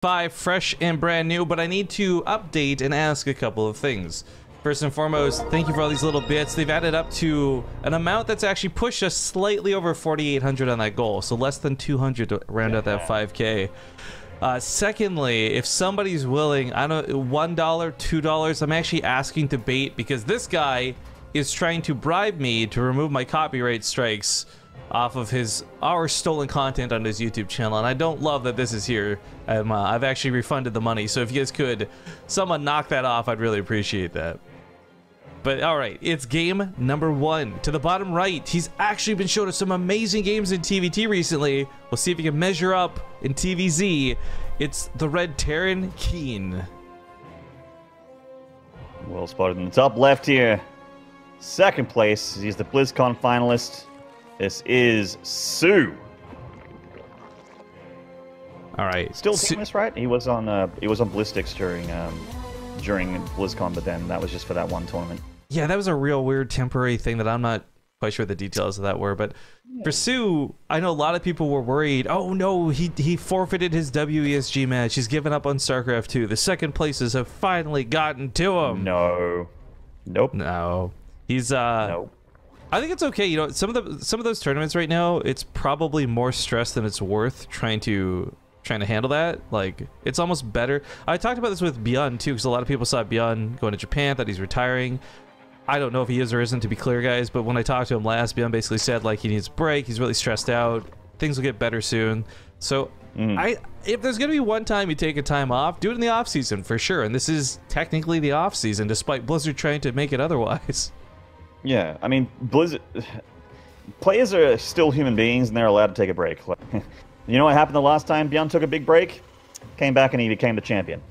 5 fresh and brand new, but I need to update and ask a couple of things. First and foremost, thank you for all these little bits. They've added up to an amount that's actually pushed us slightly over 4,800 on that goal, so less than 200 to round out that 5K. Secondly, if somebody's willing, I don't know, $1, $2, I'm actually asking to bait because this guy is trying to bribe me to remove my copyright strikes off of our stolen content on his YouTube channel, and I don't love that this is here. I've actually refunded the money, so if you guys could, someone knock that off, I'd really appreciate that. But alright, it's game number 1. To the bottom right, he's actually been showing us some amazing games in TVT recently. We'll see if he can measure up in TVZ. It's the Red Terran, KeeN. Well spotted in the top left here. Second place, he's the BlizzCon finalist. This is soO. Alright. Still famous, right? He was on Ballistics during BlizzCon, but then that was just for that one tournament. Yeah, that was a real weird temporary thing that I'm not quite sure the details of that were, but for soO, I know a lot of people were worried. Oh no, he forfeited his WESG match. He's given up on StarCraft 2. The second places have finally gotten to him. No. Nope. No. He's no. I think it's okay. You know, some of those tournaments right now, it's probably more stress than it's worth trying to handle that. Like, it's almost better. I talked about this with Beyond too, because a lot of people saw Beyond going to Japan, that he's retiring. I don't know if he is or isn't, to be clear, guys, but when I talked to him last, Beyond basically said like he needs a break, he's really stressed out, things will get better soon. So if there's gonna be one time you take a time off, do it in the off season for sure. And this is technically the off season, despite Blizzard trying to make it otherwise. Yeah, I mean, Blizzard players are still human beings and they're allowed to take a break. You know what happened the last time Beyond took a big break? Came back and he became the champion.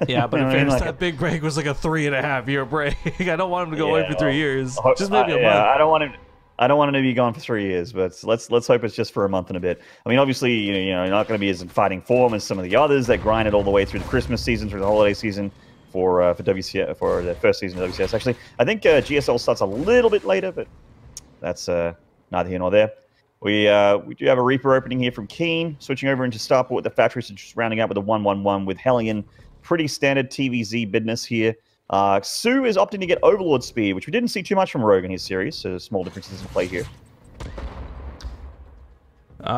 Yeah, but in fairness, that big break was like a 3.5-year break. I don't want him to go away for 3 years. Just maybe a month. Yeah, I don't want him to be gone for 3 years, but let's hope it's just for a month and a bit. I mean, obviously, you know, you're not going to be as in fighting form as some of the others that grinded all the way through the Christmas season, through the holiday season for WCS, for the first season of WCS. Actually, I think GSL starts a little bit later, but that's neither here nor there. We do have a Reaper opening here from KeeN, switching over into Starport with the factories, just rounding out with a 1-1-1 with Hellion. Pretty standard TVZ business here. soO is opting to get Overlord Speed, which we didn't see too much from Rogue in his series, so small differences in play here.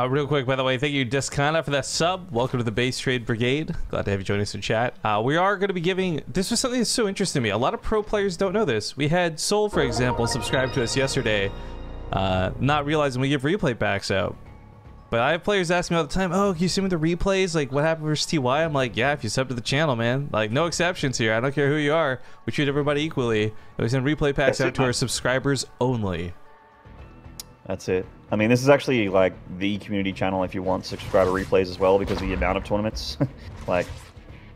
Real quick, by the way, thank you, Discana, for that sub. Welcome to the Base Trade Brigade. Glad to have you join us in chat. We are going to be giving... This was something that's so interesting to me. A lot of pro players don't know this. We had soO, for example, subscribe to us yesterday, not realizing we give replay packs out. But I have players ask me all the time, oh, can you send me the replays? Like, what happened versus TY? I'm like, yeah, if you sub to the channel, man. Like, no exceptions here. I don't care who you are. We treat everybody equally. And we send replay packs out to our subscribers only. That's it. I mean, this is actually, like, the community channel if you want subscriber replays as well, because of the amount of tournaments. Like,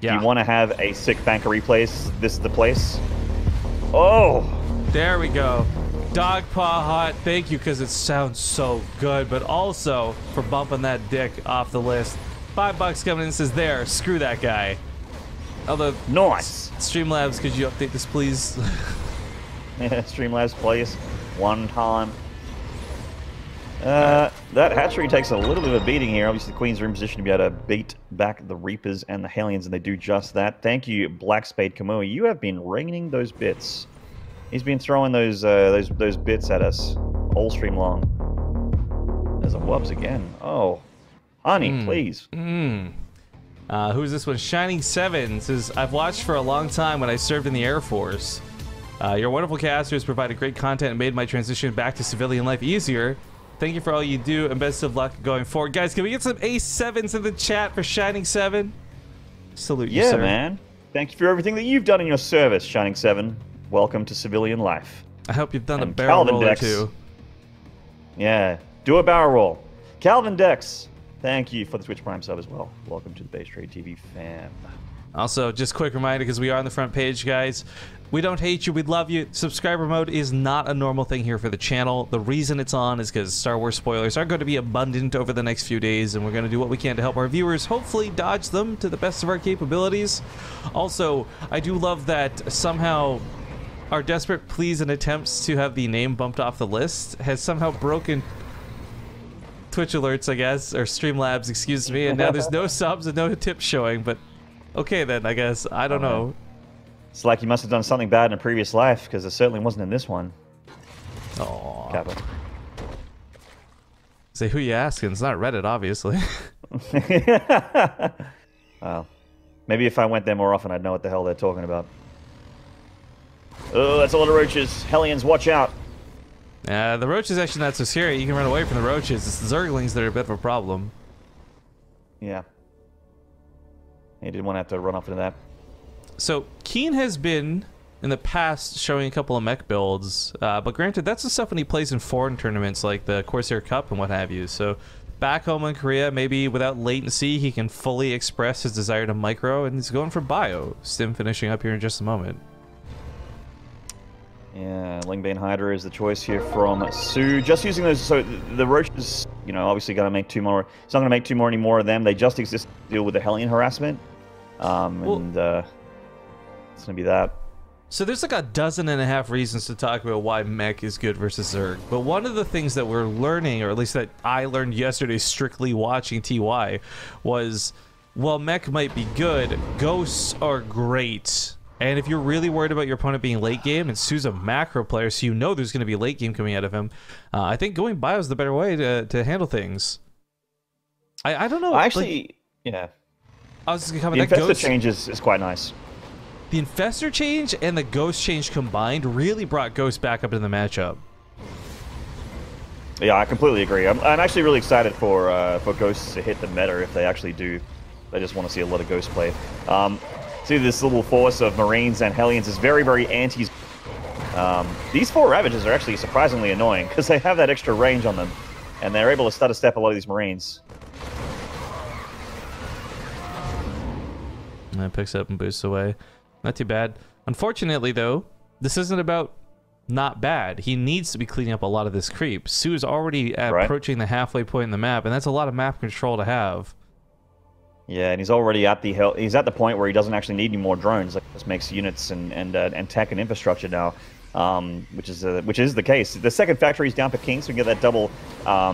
if you want to have a sick bank of replays, this is the place. Oh! There we go. Dog Paw Hot, thank you, because it sounds so good, but also for bumping that dick off the list. $5 coming in, says there, screw that guy. Although, nice. Streamlabs, could you update this, please? Yeah, Streamlabs, please. One time. That hatchery takes a little bit of a beating here. Obviously, the Queen's are in position to be able to beat back the Reapers and the Hellions, and they do just that. Thank you, Black Spade Kamui. You have been raining those bits. He's been throwing those bits at us all stream long. There's a Wubs again. Oh, honey, please. Who's this one? Shining 7 says, I've watched for a long time when I served in the Air Force. Your wonderful casters provided great content and made my transition back to civilian life easier. Thank you for all you do, and best of luck going forward. Guys, can we get some A7s in the chat for Shining 7? Salute you, sir. Yeah, man. Thank you for everything that you've done in your service, Shining 7. Welcome to civilian life. I hope you've done a barrel roll or two. Yeah, do a barrel roll. Calvin Dex, thank you for the Twitch Prime sub as well. Welcome to the BaseTradeTV fam. Also, just quick reminder, because we are on the front page, guys. We don't hate you, we love you. Subscriber mode is not a normal thing here for the channel. The reason it's on is because Star Wars spoilers are going to be abundant over the next few days, and we're going to do what we can to help our viewers hopefully dodge them to the best of our capabilities. Also, I do love that somehow our desperate pleas and attempts to have the name bumped off the list has somehow broken Twitch alerts, I guess, or Streamlabs, excuse me, and now there's no subs and no tips showing, but Okay, then, I guess. I don't know. Man. It's like you must have done something bad in a previous life, because it certainly wasn't in this one. Oh. Kappa. Say, who you asking? It's not Reddit, obviously. Well, maybe if I went there more often, I'd know what the hell they're talking about. Oh, that's a lot of roaches. Hellions, watch out. The roach is actually not so scary. You can run away from the roaches. It's the zerglings that are a bit of a problem. Yeah. You didn't want to have to run off into that. So, KeeN has been, in the past, showing a couple of mech builds. But granted, that's the stuff when he plays in foreign tournaments like the Corsair Cup and what have you. So, back home in Korea, maybe without latency, he can fully express his desire to micro, and he's going for bio. Stim finishing up here in just a moment. Yeah, Lingbane Hydra is the choice here from soO. Just using those, so the roaches, you know, obviously going to make 2 more. It's not going to make 2 more anymore of them. They just exist to deal with the Hellion harassment. And it's going to be that. So there's like 12.5 reasons to talk about why mech is good versus Zerg. But one of the things that we're learning, or at least that I learned yesterday strictly watching TY, was, while mech might be good, ghosts are great. And if you're really worried about your opponent being late game, and soO's a macro player, so you know there's going to be late game coming out of him, I think going bio is the better way to handle things. I don't know. Actually, like, yeah. I was just going to The comment that Infestor change is quite nice. The Infestor change and the Ghost change combined really brought Ghost back up into the matchup. Yeah, I completely agree. I'm actually really excited for Ghosts to hit the meta if they actually do. I just want to see a lot of Ghost play. See, this little force of Marines and Hellions is very, very anti. These 4 Ravages are actually surprisingly annoying because they have that extra range on them, and they're able to stutter step a lot of these Marines. And it picks up and boosts away. Not too bad. Unfortunately, though, this isn't about not bad. He needs to be cleaning up a lot of this creep. soO is already approaching the halfway point in the map, and that's a lot of map control to have. Yeah, and he's already at the point where he doesn't actually need any more drones. Like, this makes units and tech and infrastructure now, which is the case. The second factory is down for KeeN, so we can get that double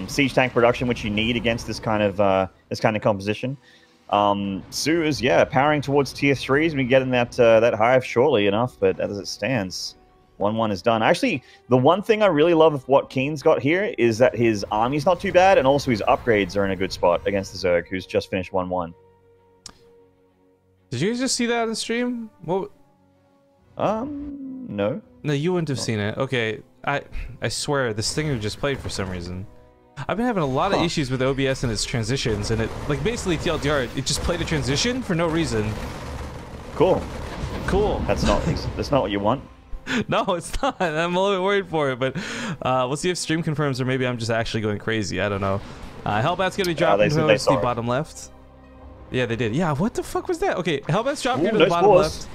siege tank production, which you need against this kind of composition. soO is powering towards tier 3s. We get in that hive shortly enough, but as it stands, 1-1 is done. Actually, the one thing I really love of what KeeN's got here is that his army's not too bad, and also his upgrades are in a good spot against the Zerg, who's just finished 1-1. Did you guys just see that on stream? What? No. No, you wouldn't have seen it. Okay, I swear, this Stinger just played for some reason. I've been having a lot of issues with OBS and its transitions, and it, like, basically TLDR, it just played a transition for no reason. Cool. Cool. That's not what you want. No, it's not. I'm a little bit worried for it, but we'll see if stream confirms, or maybe I'm just actually going crazy. I don't know. Hellbat's gonna be dropping to the bottom left. Yeah, they did. Yeah, what the fuck was that? Okay, Hellbat's dropping here to the bottom left.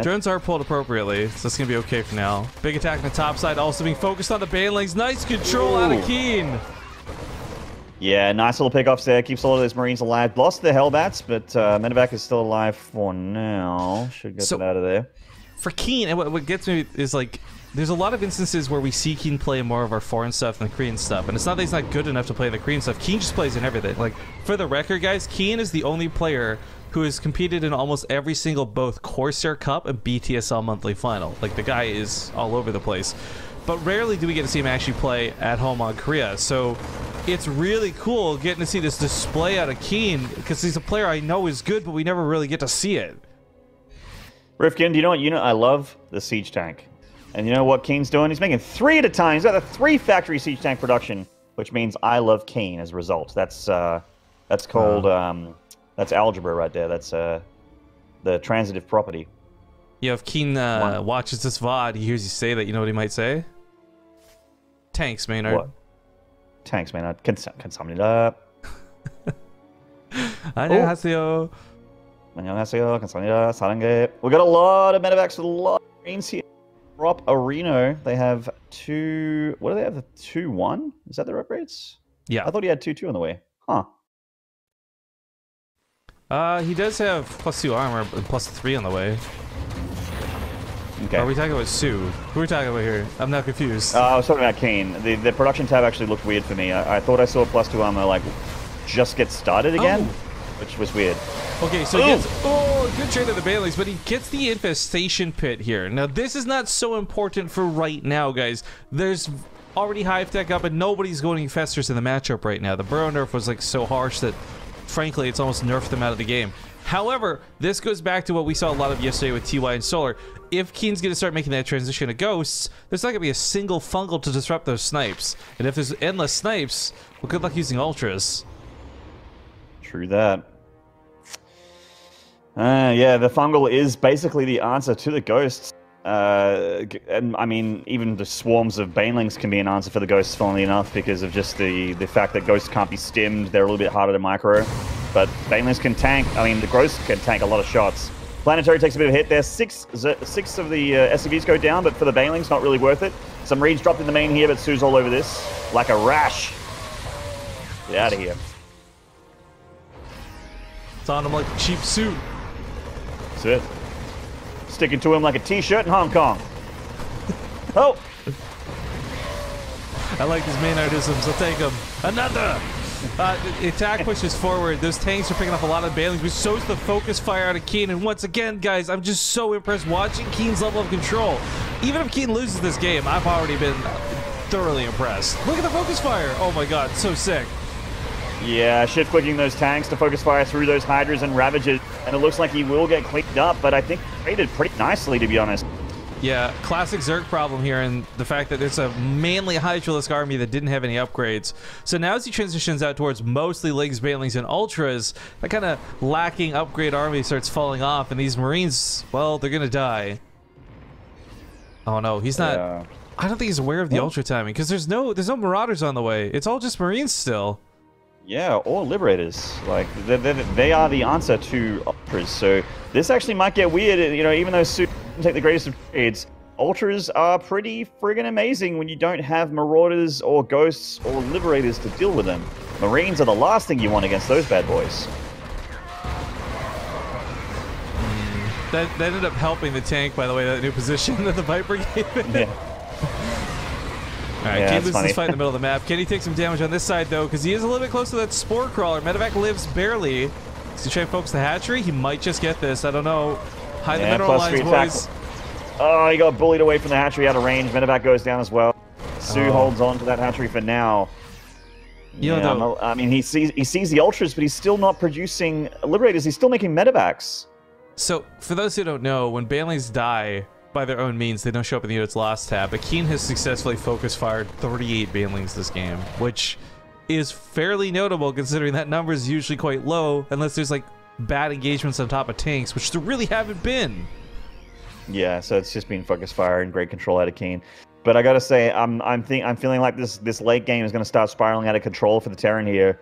Drones are pulled appropriately, so it's gonna be okay for now. Big attack on the top side, also being focused on the banelings. Nice control out of KeeN. Yeah, nice little pickoffs there. Keeps a lot of those Marines alive. Lost the Hellbats, but Medevac is still alive for now. Should get them out of there. For KeeN, and what gets me is, like, there's a lot of instances where we see KeeN play more of our foreign stuff than the Korean stuff, and it's not that he's not good enough to play the Korean stuff. KeeN just plays in everything. Like, for the record, guys, KeeN is the only player who has competed in almost every single both Corsair Cup and BTSL monthly final. Like, the guy is all over the place. But rarely do we get to see him actually play at home on Korea. So it's really cool getting to see this display out of KeeN, because he's a player I know is good, but we never really get to see it. Rifkin, do you know what unit I love? The siege tank. And you know what KeeN's doing? He's making 3 at a time. He's got a 3 factory siege tank production, which means I love KeeN as a result. That's called that's algebra right there. That's the transitive property. Yeah, if KeeN watches this VOD, he hears you say that, you know what he might say? Tanks, Maynard. What? Tanks, Maynard. 감사합니다. 안녕하세요. 안녕하세요. 감사합니다. 사랑해. We got a lot of medevacs with a lot of Marines here. Drop Areno. They have 2... What do they have? 2-1? Is that their upgrades? Yeah. I thought he had 2-2 on the way. Huh. He does have +2 armor and +3 on the way. Okay. Are we talking about soO? Who are we talking about here? I'm now confused. I was talking about KeeN. The production tab actually looked weird for me. I thought I saw +2 armor like just get started again, which was weird. Okay, so he gets, good trade of the Banelings, but he gets the infestation pit here. Now, this is not so important for right now, guys. There's already Hive Tech up, and nobody's going Infestors in the matchup right now. The Burrow nerf was like so harsh that, frankly, it's almost nerfed them out of the game. However, this goes back to what we saw a lot of yesterday with TY and Solar. If KeeN's going to start making that transition to Ghosts, there's not going to be a single fungal to disrupt those snipes. And if there's endless snipes, well, good luck using Ultras. True that. Yeah, the fungal is basically the answer to the Ghosts. And I mean, even the swarms of Banelings can be an answer for the Ghosts, funnily enough, because of just the fact that Ghosts can't be stimmed. They're a little bit harder to micro. But Banelings can tank. I mean, the Ghosts can tank a lot of shots. Planetary takes a bit of a hit there. Six of the SCVs go down, but for the Banelings, not really worth it. Some reads dropped in the main here, but soO's all over this. Like a rash. Get out of here. It's on him like a cheap suit. That's it. Sticking to him like a t-shirt in Hong Kong. Oh! I like his main artisms. I'll take him. Another! Attack pushes forward. Those tanks are picking up a lot of Banelings, which shows the focus fire out of KeeN. And once again, guys, I'm just so impressed watching KeeN's level of control. Even if KeeN loses this game, I've already been thoroughly impressed. Look at the focus fire. Oh my god, so sick. Yeah, shift clicking those tanks to focus fire through those Hydras and Ravages, and it looks like he will get cleaned up, but I think he traded pretty nicely, to be honest. Yeah, classic Zerg problem here, and the fact that it's a mainly Hydralisk army that didn't have any upgrades. So now as he transitions out towards mostly Legs, Banelings, and Ultras, that kind of lacking upgrade army starts falling off, and these Marines, well, they're gonna die. Oh no, he's not... I don't think he's aware of the Ultra timing, because there's no Marauders on the way. It's all just Marines still. Yeah, or Liberators. Like, they are the answer to Ultras. So this actually might get weird. You know, even though soO doesn't take the greatest of trades, Ultras are pretty friggin' amazing when you don't have Marauders or Ghosts or Liberators to deal with them. Marines are the last thing you want against those bad boys. That ended up helping the tank, by the way, that new position that the Viper gave it. Yeah. Alright, KeeN loses this fight in the middle of the map. Can he take some damage on this side, though? Because he is a little bit close to that Spore Crawler. Medevac lives barely. Does he try to focus the hatchery? He might just get this. I don't know. Hide the mineral lines, boys. Oh, he got bullied away from the hatchery out of range. Medevac goes down as well. soO holds on to that hatchery for now. Yeah, I mean, he sees the Ultras, but he's still not producing Liberators. He's still making Medevacs. So, for those who don't know, when Banelings die by their own means, they don't show up in the units lost tab, but KeeN has successfully focus fired 38 Banelings this game, which is fairly notable considering that number is usually quite low unless there's like bad engagements on top of tanks, which there really haven't been. Yeah, so it's just been focus fire and great control out of KeeN. But I gotta say, I'm feeling like this late game is gonna start spiraling out of control for the Terran here.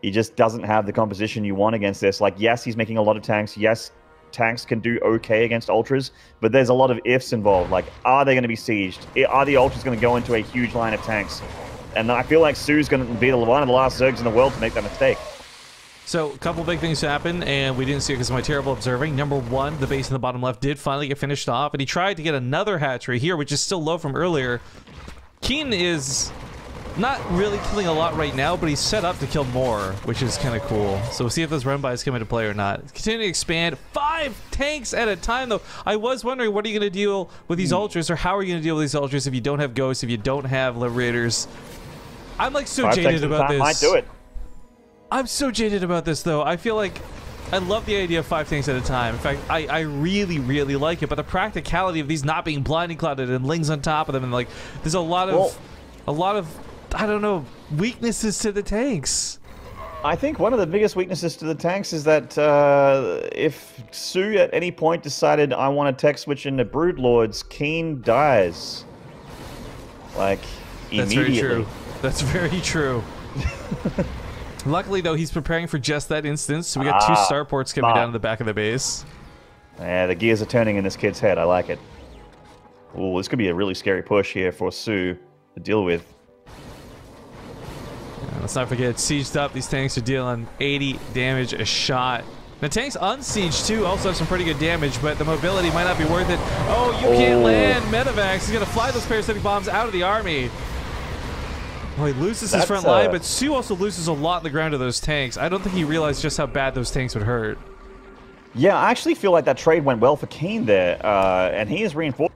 He just doesn't have the composition you want against this. Like, yes, he's making a lot of tanks. Yes, tanks can do okay against Ultras, but there's a lot of ifs involved. Like, are they going to be sieged? Are the Ultras going to go into a huge line of tanks? And I feel like soO's going to be one of the last Zergs in the world to make that mistake. So, a couple big things happen, and we didn't see it because of my terrible observing. Number one, the base in the bottom left did finally get finished off, and he tried to get another hatchery here, which is still low from earlier. KeeN is not really killing a lot right now, but he's set up to kill more, which is kind of cool. So we'll see if those run-bys come into play or not. Continue to expand. 5 tanks at a time, though. I was wondering, what are you going to deal with these Ultras, or how are you going to deal with these Ultras if you don't have Ghosts, if you don't have Liberators? I'm like so jaded about this. Might do it. I'm so jaded about this, though. I feel like I love the idea of 5 tanks at a time. In fact, I really, really like it, but the practicality of these not being blinding clouded and Lings on top of them, and like, there's a lot of I don't know, weaknesses to the tanks. I think one of the biggest weaknesses to the tanks is that if soO at any point decided I want to tech switch into Broodlords, KeeN dies. Like, immediately. That's very true. Luckily, though, he's preparing for just that instance, so we got 2 starports coming down to the back of the base. Yeah, the gears are turning in this kid's head. I like it. Ooh, this could be a really scary push here for soO to deal with. Let's not forget, it's sieged up. These tanks are dealing 80 damage a shot. The tanks unsieged, too, also have some pretty good damage, but the mobility might not be worth it. Oh, you can't land Medevacs. He's going to fly those parasitic bombs out of the army. Oh, he loses his front line, but soO also loses a lot in the ground to those tanks. I don't think he realized just how bad those tanks would hurt. Yeah, I actually feel like that trade went well for KeeN there, and he is reinforced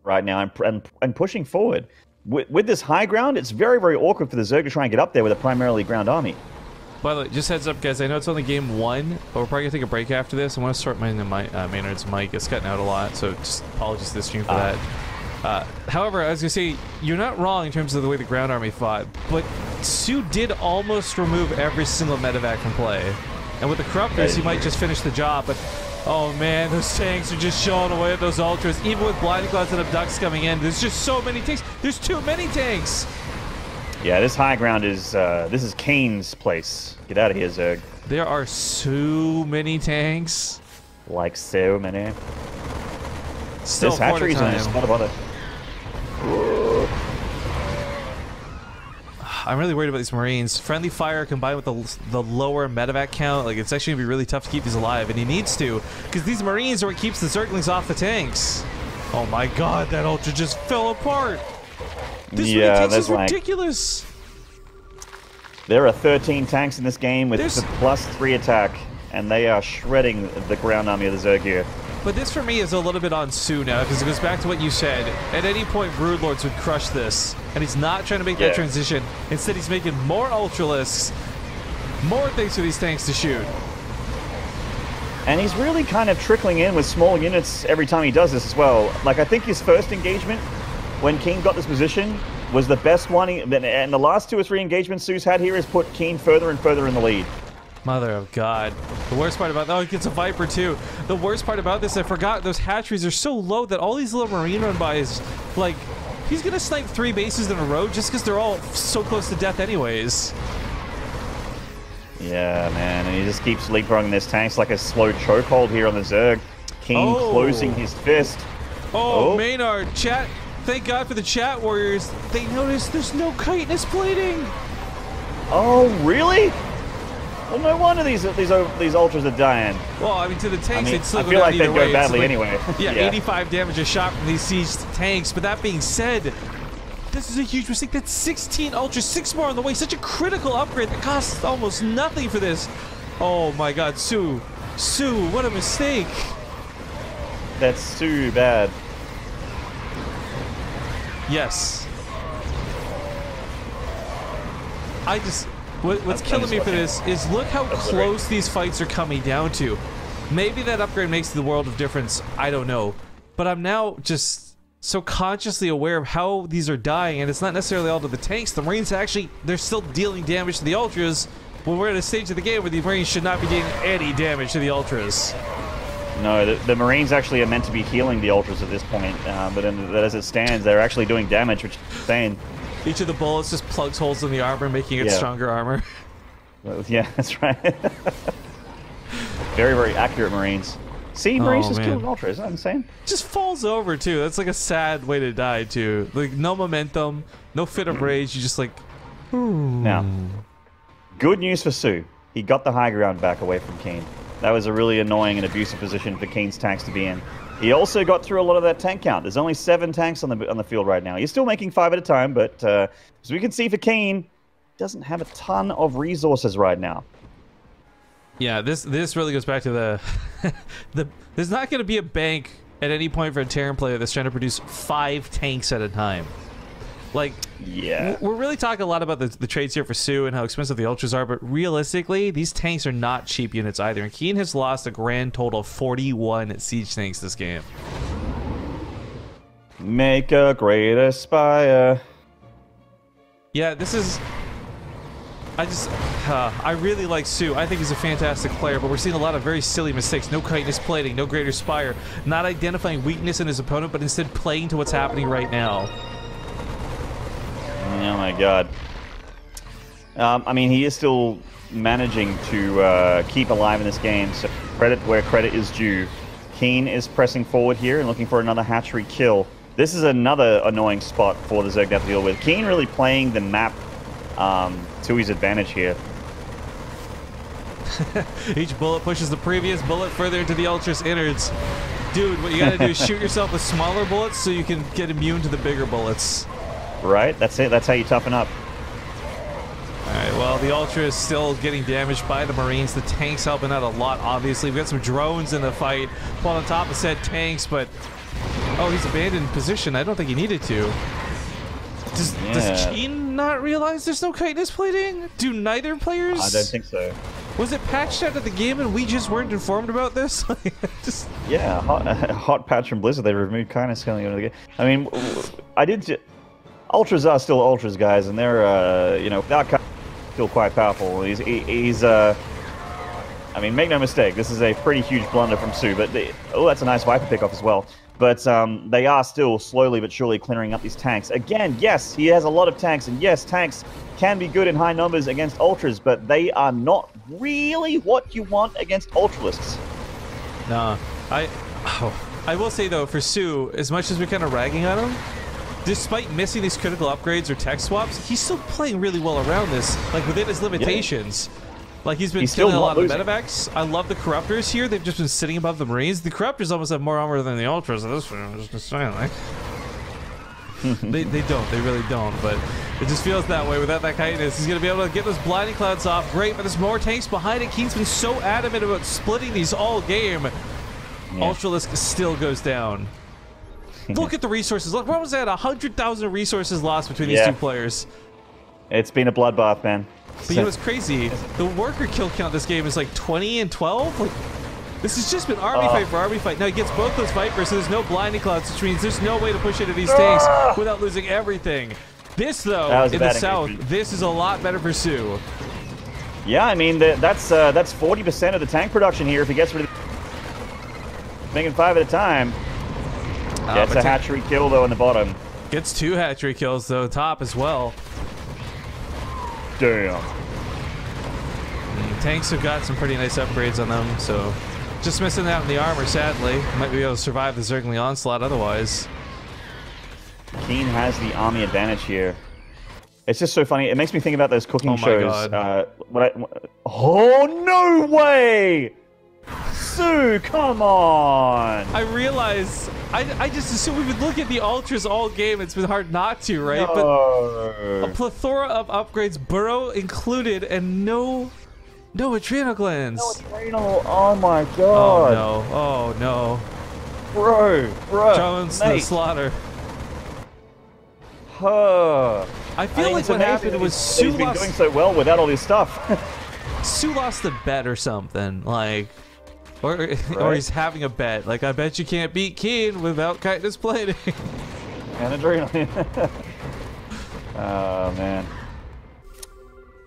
right now and pushing forward. With this high ground, it's very, very awkward for the Zerg to try and get up there with a primarily ground army. By the way, just heads up, guys, I know it's only game 1, but we're probably going to take a break after this. I want to sort my Maynard's mic. It's cutting out a lot, so just apologies to the stream for that. However, I was going to say, you're not wrong in terms of the way the ground army fought, but soO did almost remove every single medevac from play. And with the Corruptors, he might just finish the job, but oh man, those tanks are just showing away at those Ultras. Even with Blinding Clouds and Abducts coming in, there's just so many tanks. There's too many tanks! Yeah, this high ground is, this is KeeN's place. Get out of here, Zerg. There are so many tanks. Like so many. Still this hatchery's on just not bother. I'm really worried about these Marines. Friendly fire combined with the lower medevac count, like it's actually gonna be really tough to keep these alive, and he needs to, because these Marines are what keeps the Zerglings off the tanks. Oh my god, that Ultra just fell apart. This many tanks is ridiculous. There are 13 tanks in this game with +3 attack, and they are shredding the ground army of the Zerg here. But this for me is a little bit on soO now, because it goes back to what you said. At any point, Broodlords would crush this, and he's not trying to make that transition. Instead, he's making more Ultralisks, more things for these tanks to shoot. And he's really kind of trickling in with small units every time he does this as well. Like, I think his first engagement, when KeeN got this position, was the best one. And the last 2 or 3 engagements soO's had here has put KeeN further and further in the lead. Mother of God. The worst part about that, he gets a Viper too. The worst part about this, I forgot, those hatcheries are so low that all these little Marine run-bys, like, he's gonna snipe 3 bases in a row just because they're all so close to death anyways. Yeah, man, and he just keeps leapfrogging this tanks like a slow chokehold here on the Zerg. KeeN closing his fist. Oh, Maynard, chat, thank God for the chat warriors. They noticed there's no chitinous plating. Oh, really? Well, no wonder these Ultras are dying. Well, I mean, to the tanks, they'd still I feel like they'd go badly like, anyway. Yeah, 85 damage a shot from these siege tanks. But that being said, this is a huge mistake. That's 16 Ultras, 6 more on the way. Such a critical upgrade that costs almost nothing for this. Oh my God, soO, what a mistake. That's too bad. Yes. What's killing me for this is look how close these fights are coming down to. Maybe that upgrade makes the world of difference, I don't know. But I'm now just so consciously aware of how these are dying, and it's not necessarily all to the tanks. The Marines actually, they're still dealing damage to the Ultras when we're at a stage of the game where the Marines should not be doing any damage to the Ultras. No, the Marines actually are meant to be healing the Ultras at this point, but as it stands, they're actually doing damage, which is insane. Each of the bullets just plugs holes in the armor, making it stronger armor. Yeah, that's right. Very, very accurate Marines. See, Marines just killed an Ultra, isn't that insane? Just falls over, too. That's like a sad way to die, too. Like, no momentum, no fit of rage, you just like... Now, good news for soO. He got the high ground back away from KeeN. That was a really annoying and abusive position for KeeN's tanks to be in. He also got through a lot of that tank count. There's only 7 tanks on the field right now. He's still making 5 at a time, but as we can see for KeeN, doesn't have a ton of resources right now. Yeah, this really goes back to the there's not going to be a bank at any point for a Terran player that's trying to produce 5 tanks at a time. Like, we're really talking a lot about the trades here for soO and how expensive the Ultras are, but realistically, these tanks are not cheap units either. And KeeN has lost a grand total of 41 siege tanks this game. Make a great aspire. Yeah, this is... I really like soO. I think he's a fantastic player, but we're seeing a lot of very silly mistakes. No chitinous plating, no greater spire. Not identifying weakness in his opponent, but instead playing to what's happening right now. Oh my God. I mean, he is still managing to keep alive in this game, so credit where credit is due. KeeN is pressing forward here and looking for another hatchery kill. This is another annoying spot for the Zerg to have to deal with. KeeN really playing the map to his advantage here. Each bullet pushes the previous bullet further into the Ultra's innards. Dude, what you gotta do is shoot yourself with smaller bullets so you can get immune to the bigger bullets. Right? That's it. That's how you toughen up. Alright, well, the Ultra is still getting damaged by the Marines. The tanks helping out a lot, obviously. We've got some drones in the fight. While on top of said tanks, but... Oh, he's abandoned position. I don't think he needed to. Does KeeN not realize there's no chitinous plating? Do neither players? I don't think so. Was it patched out of the game and we just weren't informed about this? Yeah, hot patch from Blizzard. They removed chitinous scaling out of the game. I mean, Ultras are still Ultras, guys, and they're, you know, without chitinous, still quite powerful. I mean, make no mistake, this is a pretty huge blunder from soO, but oh, that's a nice Viper pickoff as well. But they are still slowly but surely clearing up these tanks. Again, yes, he has a lot of tanks, and yes, tanks can be good in high numbers against Ultras, but they are not really what you want against Ultralisks. Nah, I will say though, for soO, as much as we're kind of ragging on him, despite missing these critical upgrades or tech swaps, he's still playing really well around this, like within his limitations. Yeah. Like he's been killing a lot of medevacs. I love the Corruptors here. They've just been sitting above the Marines. The Corruptors almost have more armor than the Ultras at this point. I'm just saying, like. they don't. They really don't. But it just feels that way without that chitinous. He's going to be able to get those blinding clouds off. Great, but there's more tanks behind it. KeeN's been so adamant about splitting these all game. Yeah. Ultralisk still goes down. Look at the resources. Look, what was that? 100,000 resources lost between these two players. It's been a bloodbath, man. But you know what's crazy? The worker kill count this game is like 20 and 12. Like, this has just been army fight for army fight. Now he gets both those Vipers, so there's no blinding clouds, which means there's no way to push into these tanks without losing everything. This, though, in the south, this is a lot better for soO. Yeah, I mean, that's 40% of the tank production here if he gets rid of making 5 at a time. Gets a hatchery kill, though, in the bottom. Gets 2 hatchery kills, though, top as well. Damn. Tanks have got some pretty nice upgrades on them, so just missing out on the armor, sadly. Might be able to survive the Zergling onslaught otherwise. KeeN has the army advantage here. It's just so funny. It makes me think about those cooking shows. God. Oh, no way! soO, come on! I realize, I just assume we've been looking at the Ultras all game. It's been hard not to, right? No. But a plethora of upgrades, burrow included, and no adrenal glands. No adrenal, oh my god. Oh no, oh no. Bro. Jones, the slaughter. I feel like what happened was soO He's been doing so well without all this stuff. soO lost the bet or something, like... Or he's having a bet. Like, I bet you can't beat KeeN without chitinous plating. And adrenaline. Oh, man.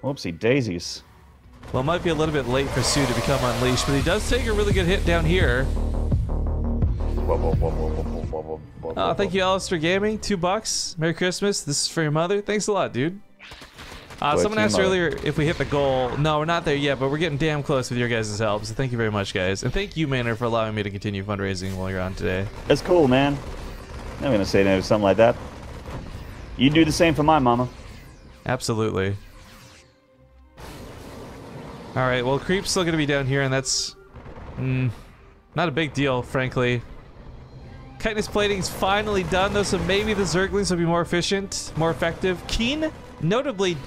Whoopsie daisies. Well, it might be a little bit late for soO to become unleashed, but he does take a really good hit down here. Thank you, Alistair Gaming. $2. Merry Christmas. This is for your mother. Thanks a lot, dude. Someone asked earlier if we hit the goal. No, we're not there yet, but we're getting damn close with your guys' help. So thank you very much, guys. And thank you, Manor, for allowing me to continue fundraising while you're on today. That's cool, man. I'm going to say no to something like that. You do the same for my mama. Absolutely. Alright, well, Creep's still going to be down here, and that's... not a big deal, frankly. Chitinous plating's finally done, though, so maybe the Zerglings will be more efficient, more effective. KeeN, notably...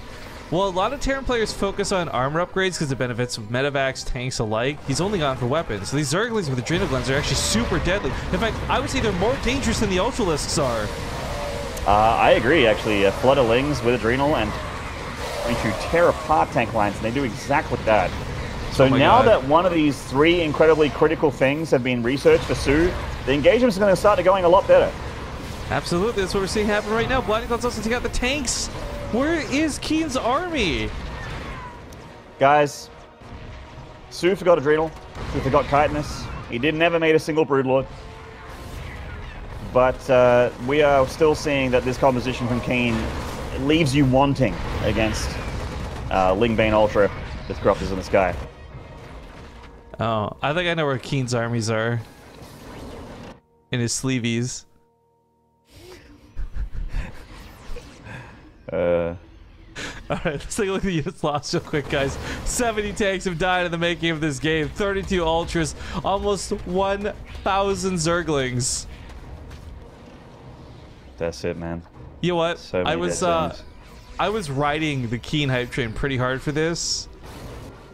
Well, a lot of Terran players focus on armor upgrades because it benefits medevacs, tanks alike. He's only gone for weapons. So these Zerglings with adrenal glands are actually super deadly. In fact, I would say they're more dangerous than the Ultralisks are. I agree, actually. Flood of Lings with adrenal and going to tear apart tank lines, and they do exactly that. So now that one of these 3 incredibly critical things have been researched for soO, the engagement's going to start going a lot better. Absolutely, that's what we're seeing happen right now. Blinding Clouds also take out the tanks. Where is KeeN's army? Guys, soO forgot adrenal. He forgot chitinous. He never made a single broodlord. But we are still seeing that this composition from KeeN leaves you wanting against Lingbane Ultra with Corruptors in the sky. Oh, I think I know where KeeN's armies are. In his sleeveys. Alright, let's take a look at the units lost real quick, guys. 70 tanks have died in the making of this game. 32 Ultras. Almost 1,000 Zerglings. That's it, man. You know what? So I many was dead zones. I was riding the KeeN hype train pretty hard for this,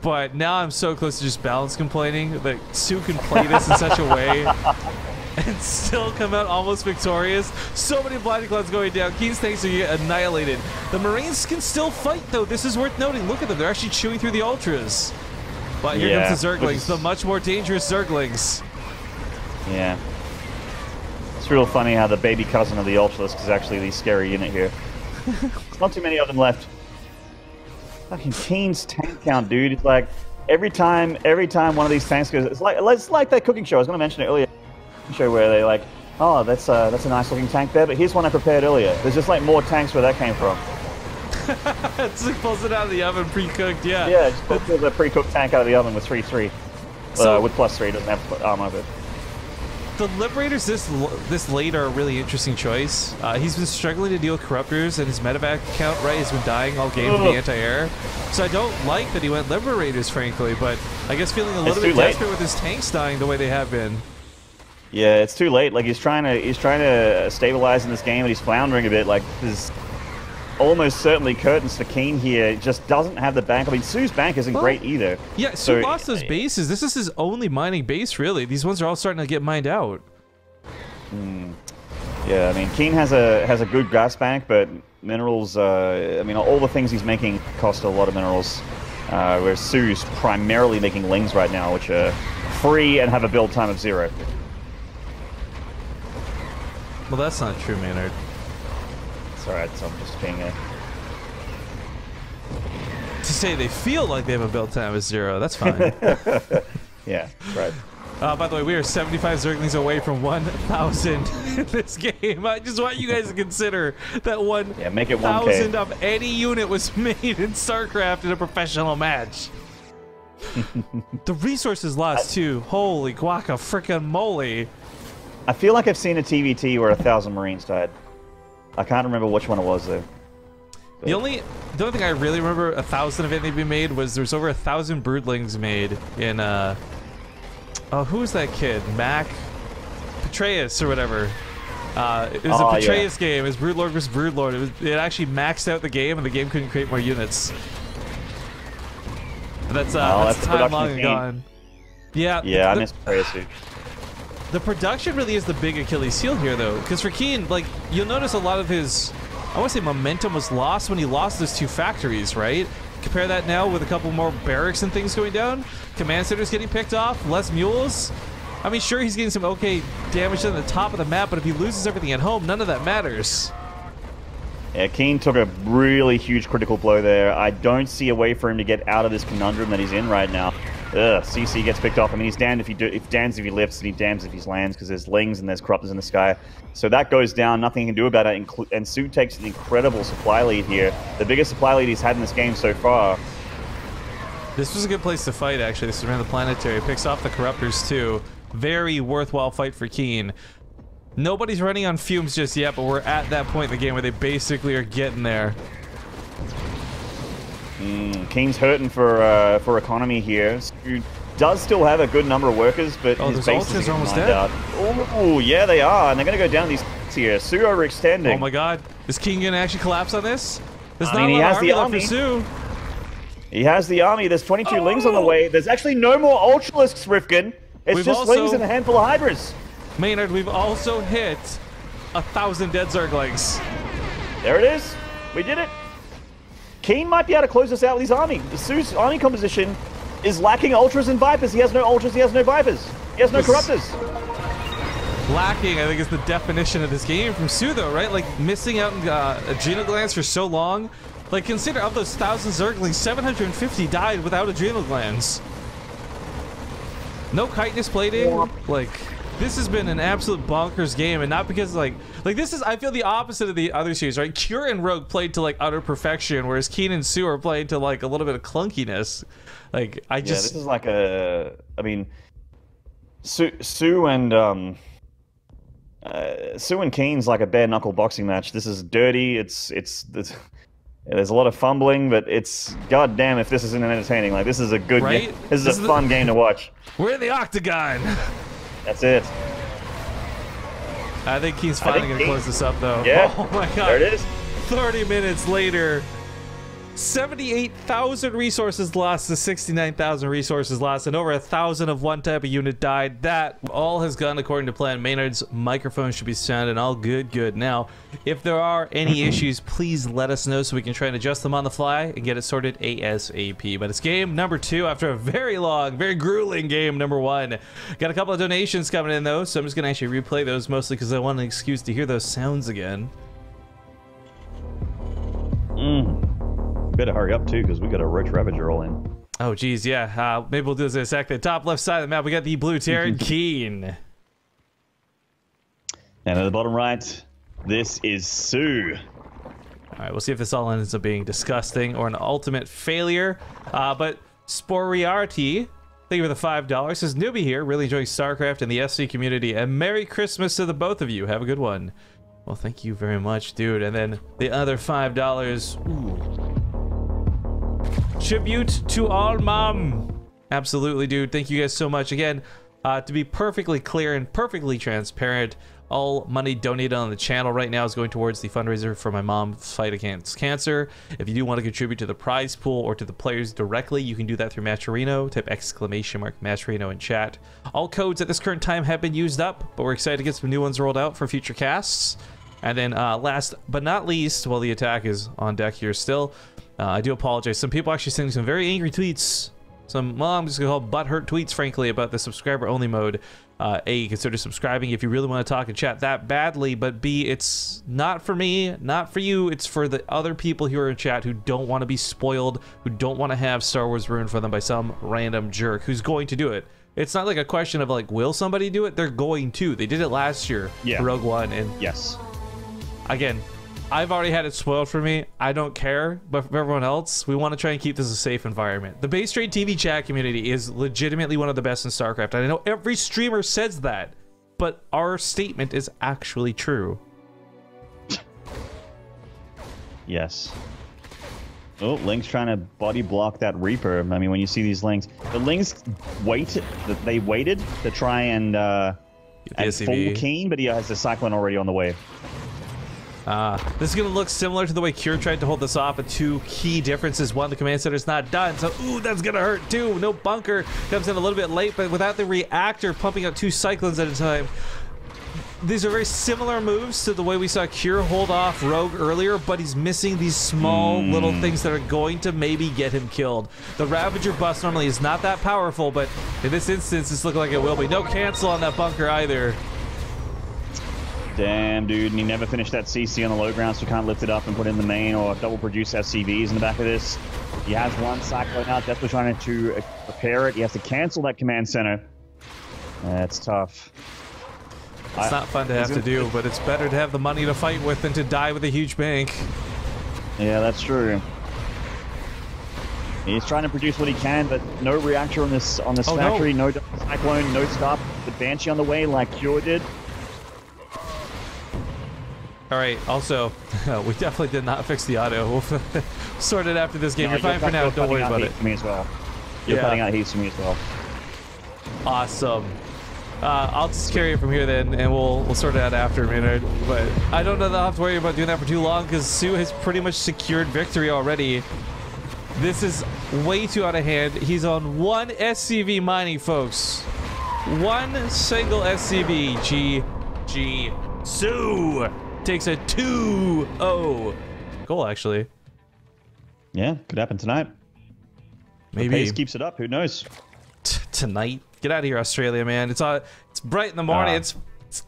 but now I'm so close to just balance complaining that soO can play this in such a way and still come out almost victorious. So many blinding clouds going down. KeeN's tanks are get annihilated. The Marines can still fight though. This is worth noting. Look at them. They're actually chewing through the ultras. But here comes the Zerglings, the much more dangerous Zerglings. Yeah. It's real funny how the baby cousin of the Ultralisk is actually the scary unit here. There's not too many of them left. Fucking KeeN's tank count, dude. It's like every time one of these tanks goes, it's like that cooking show. I was going to mention it earlier. Show where they like, oh, that's a nice looking tank there, but here's one I prepared earlier. There's just like more tanks where that came from. It's like pulls it out of the oven pre-cooked, yeah. Yeah, just pulls the pre-cooked tank out of the oven with 3-3. So, with +3, doesn't have armor, but... The Liberators this late are a really interesting choice. He's been struggling to deal with Corruptors, and his medevac count, right, has been dying all game from the anti-air. So I don't like that he went Liberators, frankly, but I guess feeling a little bit desperate with his tanks dying the way they have been. Yeah, it's too late. Like he's trying to stabilize in this game, and he's floundering a bit. Like there's almost certainly curtains for KeeN here. Just doesn't have the bank. I mean, soO's bank isn't great either. Yeah, soO lost those bases. This is his only mining base, really. These ones are all starting to get mined out. Yeah, I mean, KeeN has a good gas bank, but minerals. I mean, all the things he's making cost a lot of minerals. Whereas soO's primarily making lings right now, which are free and have a build time of 0. Well, that's not true, Maynard. It's alright, so I'm just being a... To say they feel like they have a build time of 0, that's fine. Yeah, right. By the way, we are 75 Zerglings away from 1,000 in this game. I just want you guys to consider that 1,000 yeah, make it 1K. of any unit was made in StarCraft in a professional match. The resources lost too. Holy guaca frickin' moly. I feel like I've seen a TVT where 1,000 Marines died. I can't remember which one it was though. But... The only thing I really remember 1,000 of anything being made was there was over 1,000 broodlings made in oh, who was that kid? Mac Petraeus or whatever. It was a Petraeus game. It was Broodlord versus Broodlord. It actually maxed out the game, and the game couldn't create more units. That's time long and gone. Yeah. Yeah, I miss Petraeus too. The production really is the big Achilles heel here, though, because for KeeN, like, you'll notice a lot of his, I want to say momentum was lost when he lost those 2 factories, right? Compare that now with a couple more barracks and things going down. Command centers getting picked off, less mules. I mean, sure, he's getting some okay damage on the top of the map, but if he loses everything at home, none of that matters. Yeah, KeeN took a really huge critical blow there. I don't see a way for him to get out of this conundrum that he's in right now. Ugh, CC gets picked off. I mean, he's damned if he lifts, and he damns if he lands, because there's lings and there's corruptors in the sky. So that goes down. Nothing he can do about it. And soO takes an incredible supply lead here. The biggest supply lead he's had in this game so far. This was a good place to fight, actually. This is around the planetary. Picks off the corruptors, too. Very worthwhile fight for KeeN. Nobody's running on fumes just yet, but we're at that point in the game where they basically are getting there. KeeN's hurting for economy here. soO does still have a good number of workers, but his bases are almost dead. Oh, yeah, they are, and they're going to go down these here. soO overextending. Oh my God, is KeeN going to actually collapse on this? There's not a lot of army left for soO. He has the army. There's 22 lings on the way. There's actually no more Ultralisks, Rifkin. It's just lings and a handful of Hydras. Maynard, we've also hit 1,000 dead Zerglings. There it is. We did it. KeeN might be able to close this out with his army. soO's army composition is lacking Ultras and Vipers. He has no Ultras, he has no Vipers. He has no Corruptors. Lacking, I think, is the definition of this game from soO, though, right? Like, missing out on adrenal glands for so long. Like, consider, of those 1,000 Zerglings, 750 died without adrenal glands. No chitinous plating. Like, this has been an absolute bonkers game, and not because, like this is, I feel, the opposite of the other series, right? Cure and Rogue played to, like, utter perfection, whereas KeeN and soO are playing to, like, a little bit of clunkiness. Like, I just... Yeah, this is like a... I mean, soO and KeeN's like a bare-knuckle boxing match. This is dirty, there's a lot of fumbling, but it's... goddamn if this isn't entertaining. Like, this is a good game. This is a fun game to watch. We're in the octagon! That's it. I think KeeN's finally going to close this up, though. Yeah. Oh, my God. There it is. 30 minutes later. 78,000 resources lost to 69,000 resources lost, and over 1,000 of one type of unit died. That all has gone according to plan. Maynard's microphone should be sound and all good now. If there are any issues, please let us know so we can try and adjust them on the fly and get it sorted ASAP. But it's game number 2 after a very long, very grueling game number 1. Got a couple of donations coming in though, so I'm just gonna actually replay those mostly because I want an excuse to hear those sounds again. Better hurry up too, because we got a Roach Ravager roll in. Oh geez, yeah. Maybe we'll do this in a sec. The top left side of the map, we got the blue Terran KeeN. And at the bottom right, this is soO. All right, we'll see if this all ends up being disgusting or an ultimate failure. But Sporiarty, thank you for the $5. Says newbie here, really enjoying StarCraft and the SC community. And Merry Christmas to the both of you. Have a good one. Well, thank you very much, dude. And then the other $5. Ooh. Tribute to all mom. Absolutely, dude. Thank you guys so much. Again, to be perfectly clear and perfectly transparent, all money donated on the channel right now is going towards the fundraiser for my mom's fight against cancer. If you do want to contribute to the prize pool or to the players directly, you can do that through Matcherino. Type !Matcherino in chat. All codes at this current time have been used up, but we're excited to get some new ones rolled out for future casts. And then last but not least, while the attack is on deck here still, I do apologize. Some people actually sending some very angry tweets. Some, well, I'm just gonna call butthurt tweets, frankly, about the subscriber-only mode. A, consider subscribing if you really want to talk and chat that badly, but B, it's not for me, not for you, it's for the other people who are in chat who don't want to be spoiled, who don't want to have Star Wars ruined for them by some random jerk who's going to do it. It's not like a question of like, will somebody do it? They're going to. They did it last year for Rogue One, and yes. Again, I've already had it spoiled for me. I don't care, but for everyone else, we want to try and keep this a safe environment. The BaseTradeTV chat community is legitimately one of the best in StarCraft. And I know every streamer says that, but our statement is actually true. Yes. Oh, Link's trying to body block that Reaper. I mean, when you see these Links, the Links they waited to try and full KeeN, but he has the Cyclone already on the way. This is going to look similar to the way Cure tried to hold this off, but two key differences. One, the command center's not done, so ooh, that's going to hurt too. No bunker, comes in a little bit late, but without the reactor pumping out 2 Cyclones at a time. These are very similar moves to the way we saw Cure hold off Rogue earlier, but he's missing these small little things that are going to maybe get him killed. The Ravager bust normally is not that powerful, but in this instance, it's looking like it will be. No cancel on that bunker either. Damn, dude, and he never finished that CC on the low ground, so can't lift it up and put it in the main or double produce SCVs in the back of this. He has one Cyclone out, desperately trying to repair it. He has to cancel that command center. That's tough. It's not fun to have to do, but it's better to have the money to fight with than to die with a huge bank. Yeah, that's true. He's trying to produce what he can, but no reactor on this factory, no Cyclone, no stop. The Banshee on the way like Cure did. All right, also, we definitely did not fix the audio. We'll sort it after this game. You're fine for now, don't worry about it. Me as well. You're cutting out heat for me as well. Awesome. I'll just carry it from here then, and we'll sort it out after a minute. But I don't know that I'll have to worry about doing that for too long, because soO has pretty much secured victory already. This is way too out of hand. He's on 1 SCV mining, folks. 1 single SCV. GG. soO takes a 2-0 goal, actually. Yeah, could happen tonight. Maybe. The pace keeps it up, who knows? Tonight? Get out of here, Australia, man. It's bright in the morning.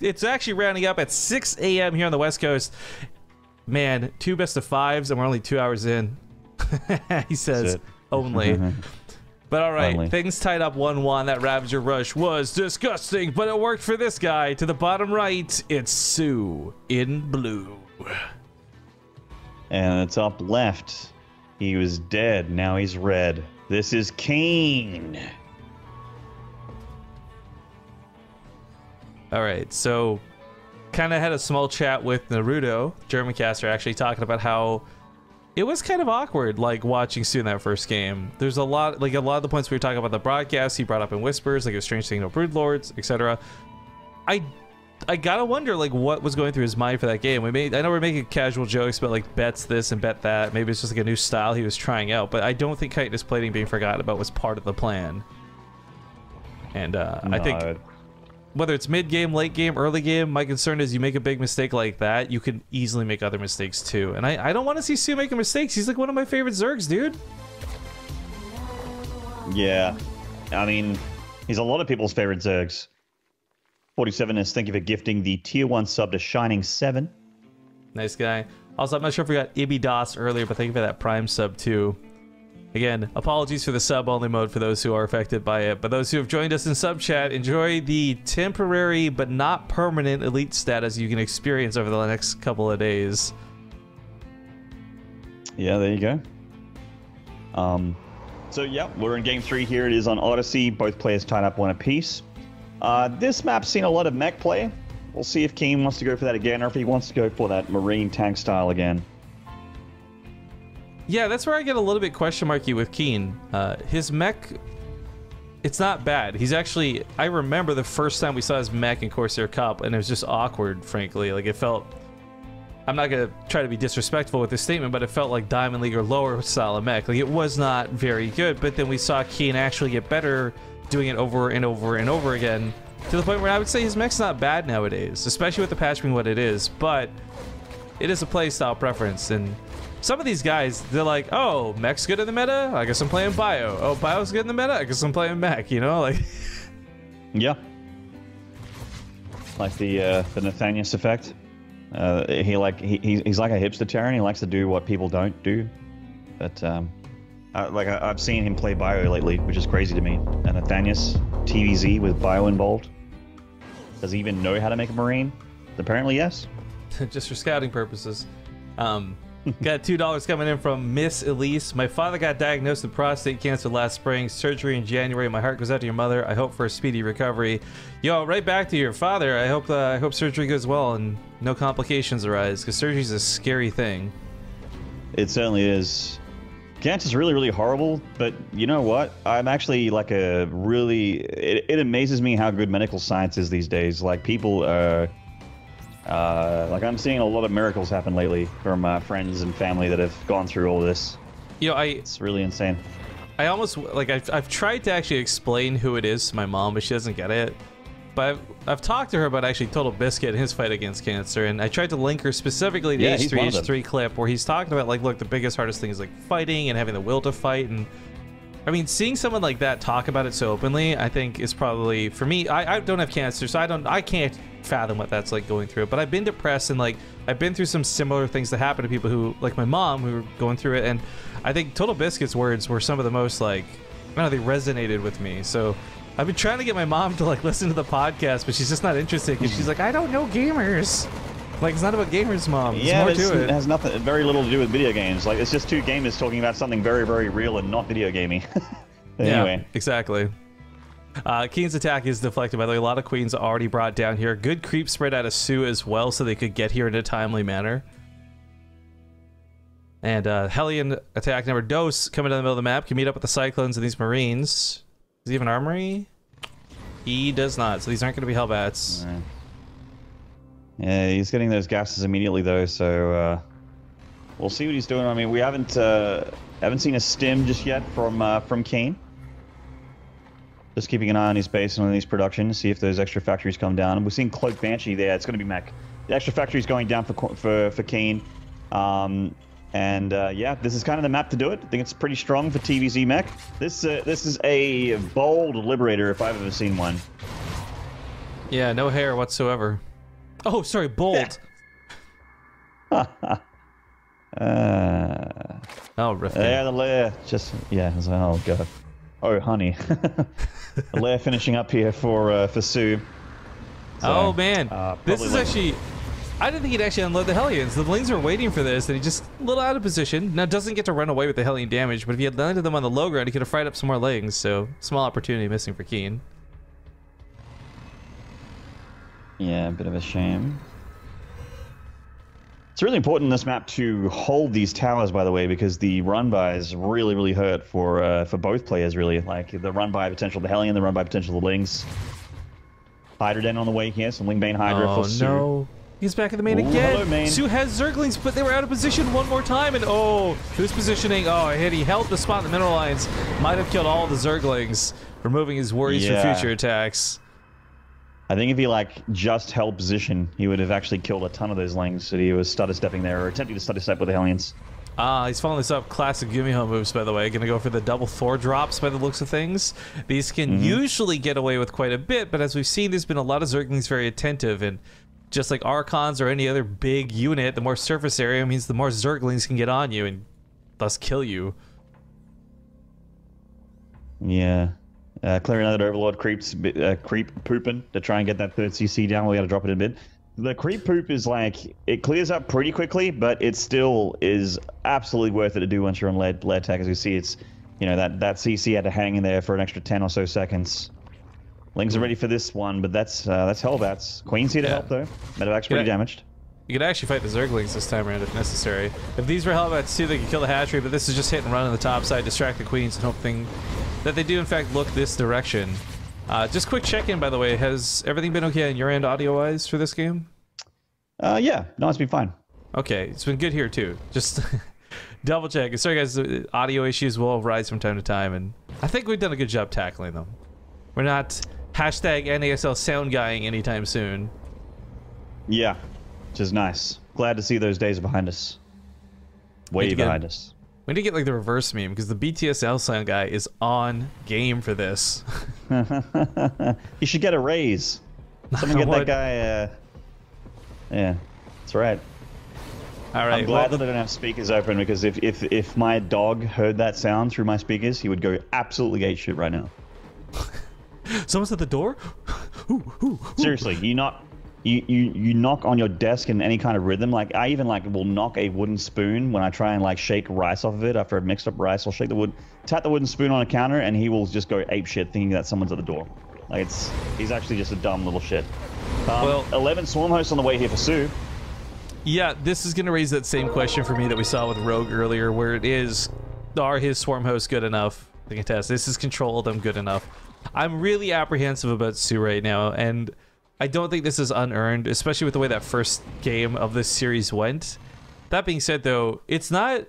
It's actually rounding up at 6 a.m. here on the West Coast. Man, 2 best of 5s, and we're only 2 hours in. He says only. But all right, things tied up 1-1. That Ravager rush was disgusting, but it worked for this guy. To the bottom right, it's soO in blue. And the top left, he was dead. Now he's red. This is KeeN. All right, so kind of had a small chat with Naruto, German caster, actually talking about how it was kind of awkward, like watching soO in that first game. There's a lot of the points we were talking about the broadcast, he brought up in whispers, like it was strange seeing no Broodlords, etc. I I gotta wonder, like, what was going through his mind for that game. I know we're making casual jokes about, like, bets this and bet that. Maybe it's just, like, a new style he was trying out. But I don't think chitinous plating being forgotten about was part of the plan. And, no. I think whether it's mid-game, late game, early game, my concern is you make a big mistake like that, you can easily make other mistakes, too. And I don't want to see soO making mistakes. He's, like, one of my favorite Zergs, dude. Yeah. I mean, he's a lot of people's favorite Zergs. 47 is thank you for gifting the tier 1 sub to Shining 7. Nice guy. Also, I'm not sure if we got Ibidas earlier, but thank you for that Prime sub too. Again, apologies for the sub-only mode for those who are affected by it, but those who have joined us in sub chat, enjoy the temporary but not permanent elite status you can experience over the next couple of days. Yeah, there you go. So yeah, we're in game 3 here. It is on Odyssey. Both players tied up 1 apiece. This map's seen a lot of mech play. We'll see if KeeN wants to go for that again, or if he wants to go for that marine tank style again. Yeah, that's where I get a little bit question marky with KeeN. His mech, it's not bad. He's actually, I remember the first time we saw his mech in Corsair Cup, and it was just awkward, frankly. Like, it felt, I'm not going to try to be disrespectful with this statement, but it felt like Diamond League or lower style of mech. Like, it was not very good, but then we saw KeeN actually get better doing it over and over and over again, to the point where I would say his mech's not bad nowadays, especially with the patch being what it is, but it is a playstyle preference. And some of these guys, they're like, oh, mech's good in the meta? I guess I'm playing bio. Oh, bio's good in the meta? I guess I'm playing mech, you know? Like, yeah. Like the Nathanius effect. He's like a hipster Terran. He likes to do what people don't do. But, I've seen him play bio lately, which is crazy to me. And Nathanius, TVZ with bio involved. Does he even know how to make a marine? Apparently, yes. Just for scouting purposes. Got $2 coming in from Miss Elise. My father got diagnosed with prostate cancer last spring. Surgery in January. My heart goes out to your mother. I hope for a speedy recovery. Yo, right back to your father. I hope surgery goes well and no complications arise, because surgery's a scary thing. It certainly is. Cancer's really, really horrible, but you know what? I'm actually like it amazes me how good medical science is these days. Like, people are, like, I'm seeing a lot of miracles happen lately from friends and family that have gone through all this. You know, it's really insane. I almost, like, I've tried to actually explain who it is to my mom, but she doesn't get it. But I've talked to her about actually Total Biscuit and his fight against cancer, and I tried to link her specifically to H3, H3 clip where he's talking about, like, look, the biggest, hardest thing is, like, fighting and having the will to fight. And I mean, seeing someone like that talk about it so openly, I think is probably, for me, I don't have cancer, so I can't fathom what that's like going through it. But I've been depressed, and, like, I've been through some similar things that happen to people who, like my mom, who were going through it. And I think Total Biscuit's words were some of the most, like, I don't know, they resonated with me. So I've been trying to get my mom to, like, listen to the podcast, but she's just not interested, because she's like, I don't know gamers. Like, it's not about gamers, Mom. There's more to it. It has very little to do with video games. Like, it's just two gamers talking about something very, very real and not video gaming. Anyway. Yeah, exactly. KeeN's attack is deflected, by the way. A lot of queens already brought down here. Good creep spread out of soO as well, so they could get here in a timely manner. And Hellion attack number Dose coming down the middle of the map. Can meet up with the Cyclones and these Marines. Does he have an armory? He does not, so these aren't going to be Hellbats. Right. Yeah, he's getting those gases immediately, though, so we'll see what he's doing. I mean, we haven't seen a stim just yet from KeeN. Just keeping an eye on his base and on his production, see if those extra factories come down. And we're seeing Cloak Banshee there. It's going to be mech. The extra factory's going down for KeeN. Yeah, this is kind of the map to do it. I think it's pretty strong for TVZ mech. This is a bold Liberator if I've ever seen one. Yeah, no hair whatsoever. Oh, sorry, bold. Oh, riff. Yeah, the lair. Just, yeah, oh, God. Oh, honey. The lair finishing up here for soO. So, oh, man. This is actually... I didn't think he'd actually unload the Hellions. The Lings were waiting for this, and he just a little out of position. Now, doesn't get to run away with the Hellion damage, but if he had landed them on the low ground, he could have fried up some more Lings, so small opportunity missing for KeeN. Yeah, a bit of a shame. It's really important in this map to hold these towers, by the way, because the run-bys really, really hurt for both players, really. Like, the run-by potential of the Hellion, the run-by potential of the Lings. Hydra Den on the way here. Some Lingbane Hydra for soO. No. He's back in the main Ooh, again. hello, main. soO has Zerglings, but they were out of position one more time. And who's positioning? Oh, he held the spot in the mineral lines. Might have killed all the Zerglings, removing his worries for future attacks. I think if he like just held position, he would have actually killed a ton of those lings that he was stutter stepping there, or attempting to stutter step with the Hellions. He's following this up. Classic Gumiho moves, by the way. Gonna go for the double Thor drops by the looks of things. These can usually get away with quite a bit, but as we've seen, there's been a lot of Zerglings very attentive, and just like Archons or any other big unit, the more surface area means the more Zerglings can get on you and thus kill you. Yeah. Clearing another Overlord creep pooping to try and get that 3rd CC down. We got to drop it in a bit. The creep poop is like, it clears up pretty quickly, but it still is absolutely worth it to do once you're on lead tech. As you see, it's, you know, that CC had to hang in there for an extra 10 or so seconds. Lings are ready for this one, but that's Hellbats. Queen's here to help though. Medevac's pretty damaged. You could actually fight the Zerglings this time around if necessary. If these were Hellbats too, they could kill the hatchery, but this is just hit and run on the top side, distract the Queens, and hoping that they do in fact look this direction. Just quick check-in, by the way. Has everything been okay on your end audio-wise for this game? Yeah. No, it's been fine. Okay, it's been good here too. Just double check. Sorry guys, audio issues will arise from time to time, and I think we've done a good job tackling them. We're not hashtag NASL sound guying anytime soon. Yeah. Which is nice. Glad to see those days behind us. Way behind us. We need to get like the reverse meme, because the BTSL sound guy is on game for this. You should get a raise. Someone get that guy, yeah, that's right. All right. I'm glad that I don't have speakers open, because if my dog heard that sound through my speakers, he would go absolutely apeshit right now. Someone's at the door? Seriously, you knock on your desk in any kind of rhythm. Like, I even like will knock a wooden spoon when I try and like shake rice off of it after I've mixed up rice. I'll shake the wood, tap the wooden spoon on a counter, and he will just go apeshit thinking that someone's at the door. Like, he's actually just a dumb little shit. Well, 11 swarm hosts on the way here for soO. Yeah, this is going to raise that same question for me that we saw with Rogue earlier, where it is, are his swarm hosts good enough to contest? This is control of them good enough. I'm really apprehensive about soO right now, and I don't think this is unearned, especially with the way that first game of this series went. That being said, though, it's not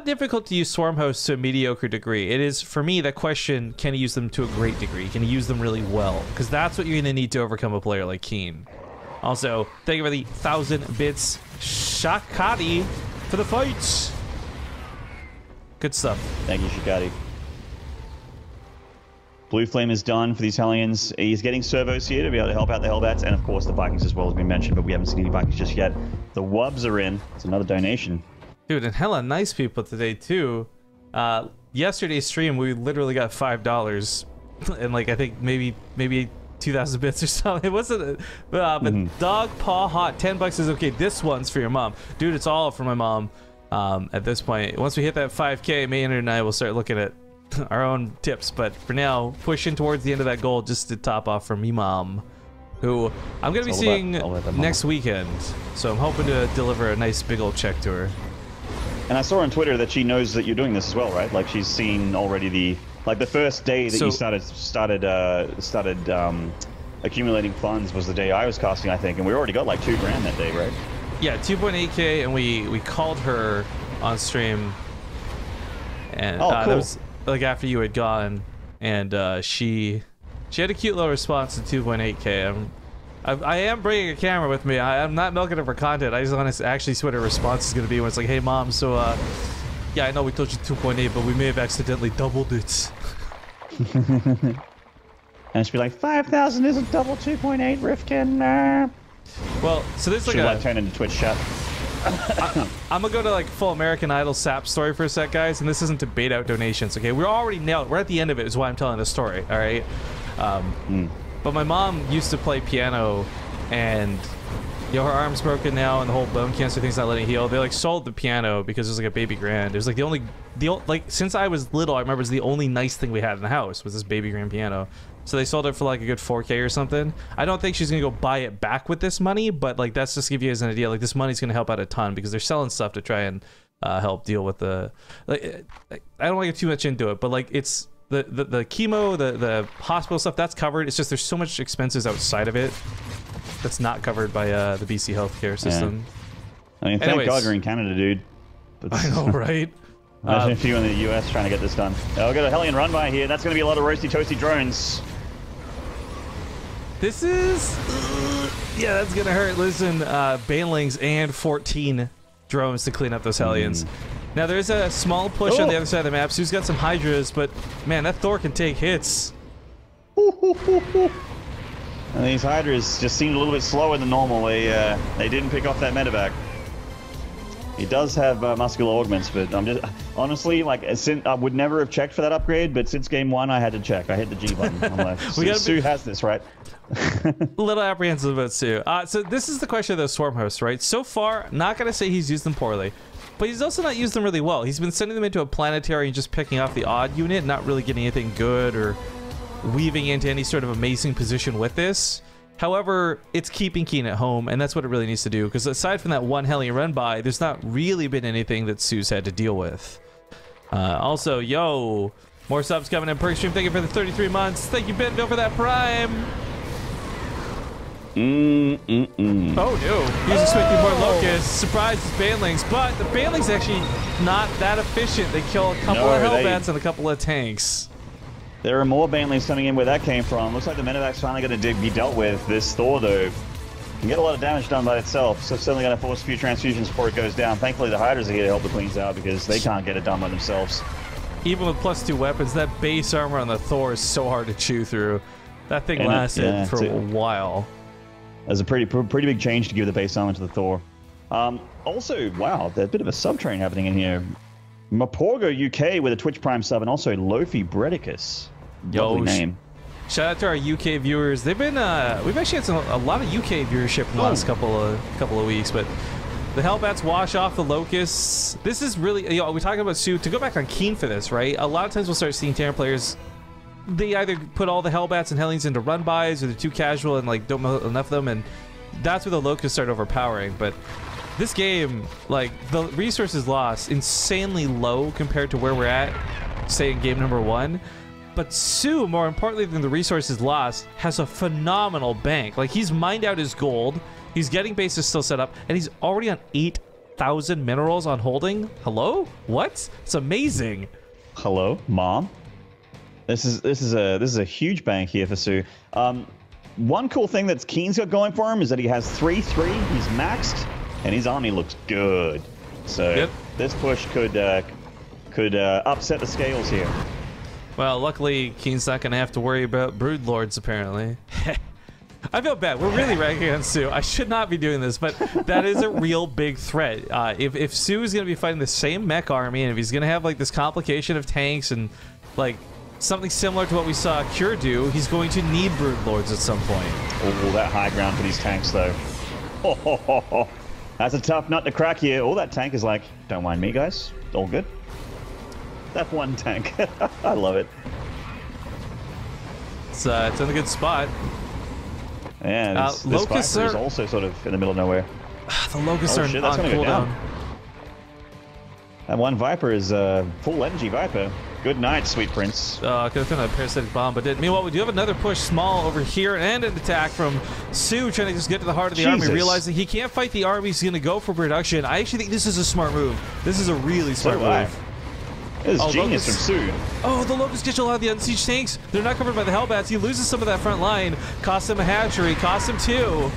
difficult to use swarm hosts to a mediocre degree. It is, for me, that question, can he use them to a great degree? Can he use them really well? Because that's what you're going to need to overcome a player like KeeN. Also, thank you for the 1,000 bits, Shakati, for the fight. Good stuff. Thank you, Shakati. Blue Flame is done for these Hellions. He's getting servos here to be able to help out the Hellbats, and of course the Vikings as well has been mentioned, but we haven't seen any Vikings just yet. The Wubs are in. It's another donation. Dude, and hella nice people today too. Yesterday's stream we literally got $5, and like I think maybe 2,000 bits or something. It wasn't, but Dog Paw Hot, $10 is okay. This one's for your mom, dude. It's all for my mom. At this point, once we hit that 5K, Maynard and I will start looking at our own tips, but for now, pushing towards the end of that goal just to top off for me mom, who I'm gonna be seeing next weekend, so I'm hoping to deliver a nice big old check to her. And I saw on Twitter that she knows that you're doing this as well, right? Like, she's seen already the first day that you started accumulating funds was the day I was casting, I think, and we already got like $2 grand that day, right? Yeah, 2.8K, and we called her on stream, and cool. That was like after you had gone, and she had a cute little response to 2.8K. I am bringing a camera with me. I'm not milking it for content. I just want to actually see what her response is going to be when it's like, hey mom, so yeah, I know we told you 2.8, but we may have accidentally doubled it. And she'd be like, 5,000 isn't double 2.8, Rifkin. Well, so there's like should turn into Twitch chat. I'm gonna go to like full American Idol sap story for a sec, guys, and this isn't to bait out donations, okay? We're already nailed. We're at the end of it, is why I'm telling this story, all right? But my mom used to play piano, and you know, her arm's broken now, and the whole bone cancer thing's not letting it heal. They like sold the piano because it was like a baby grand. It was like like since I was little, I remember it was the only nice thing we had in the house was this baby grand piano. So they sold it for like a good 4K or something. I don't think she's gonna go buy it back with this money, but like that's just to give you guys an idea. Like this money's gonna help out a ton because they're selling stuff to try and help deal with the. Like, I don't want to get too much into it, but like it's the chemo, the hospital stuff, that's covered. It's just there's so much expenses outside of it that's not covered by the BC healthcare system. Yeah. I mean, thank God you're in Canada, dude. I know, right? Imagine if you were in the US trying to get this done. Oh, we've got a Hellion run by here. That's going to be a lot of roasty toasty drones. This is... yeah, that's going to hurt. Listen, Banelings and 14 drones to clean up those Hellions. Now, there's a small push on the other side of the map. Su's got some Hydras, but, man, that Thor can take hits. And these Hydras just seemed a little bit slower than normal. They didn't pick off that medevac. He does have muscular augments, but I'm just honestly like I would never have checked for that upgrade, but since game 1 I had to check. I hit the G button. I'm like, Su has this, right? A little apprehensive about Su. So this is the question of those swarm hosts, right? So far, not gonna say he's used them poorly, but he's also not used them really well. He's been sending them into a planetary and just picking off the odd unit, not really getting anything good or weaving into any sort of amazing position with this. However, it's keeping KeeN at home, and that's what it really needs to do, because aside from that one Hellion run by, there's not really been anything that Su's had to deal with. Also, yo, more subs coming in per stream. Thank you for the 33 months. Thank you, Benville, for that prime. Oh, no. He's expecting more Locusts. Surprises Banelings, but the Banelings actually not that efficient. They kill a couple of Hellbats and a couple of tanks. There are more Banelings coming in where that came from. Looks like the medevac's finally going to be dealt with. This Thor, though, can get a lot of damage done by itself, so it's certainly going to force a few transfusions before it goes down. Thankfully, the Hydras are here to help the Queens out because they can't get it done by themselves. Even with +2 weapons, that base armor on the Thor is so hard to chew through. That thing lasted for a while. There's a pretty big change to give the base armor to the Thor. Also, wow, there's a bit of a sub-train happening in here. Maporgo UK with a Twitch Prime sub, and also Lofi Bredicus. Lovely name. Shout out to our UK viewers. They've been we've actually had a lot of UK viewership in the last couple of weeks, but the Hellbats wash off the Locusts. This is really, you know, we're talking about Su. To go back on KeeN for this, right? A lot of times we'll start seeing Terran players, they either put all the Hellbats and Hellions into run-bys, or they're too casual and like don't know enough of them, and that's where the Locusts start overpowering. But this game, like, the resources lost insanely low compared to where we're at, say, in game number 1. But Su, more importantly than the resources lost, has a phenomenal bank. Like, he's mined out his gold, he's getting bases still set up, and he's already on 8,000 minerals on holding. Hello? What? It's amazing. Hello, Mom? This is a huge bank here for Su. One cool thing that KeeN's got going for him is that he has 3-3, he's maxed, and his army looks good. So this push could upset the scales here. Well, luckily, KeeN's not going to have to worry about Broodlords, apparently. I feel bad. We're really ragging on Su. I should not be doing this, but that is a real big threat. If Su is going to be fighting the same mech army, and if he's going to have like this complication of tanks and like something similar to what we saw Cure do, he's going to need Broodlords at some point. Oh, that high ground for these tanks, though. That's a tough nut to crack here. Oh, that tank is like, don't mind me, guys. All good. That one tank. I love it. It's in a good spot. Yeah, this Viper is also sort of in the middle of nowhere. The Locusts are that's on cooldown. That one Viper is full energy Viper. Good night, sweet prince. I could have thrown a parasitic bomb, but didn't. Meanwhile, we do have another push small over here and an attack from Su trying to just get to the heart of the army, realizing he can't fight the army, he's going to go for production. I actually think this is a smart move. This is a really smart move. This is genius from Su. Oh, the Locusts get a lot of the unsieged tanks. They're not covered by the Hellbats. He loses some of that front line. Costs him a hatchery. Costs him 2.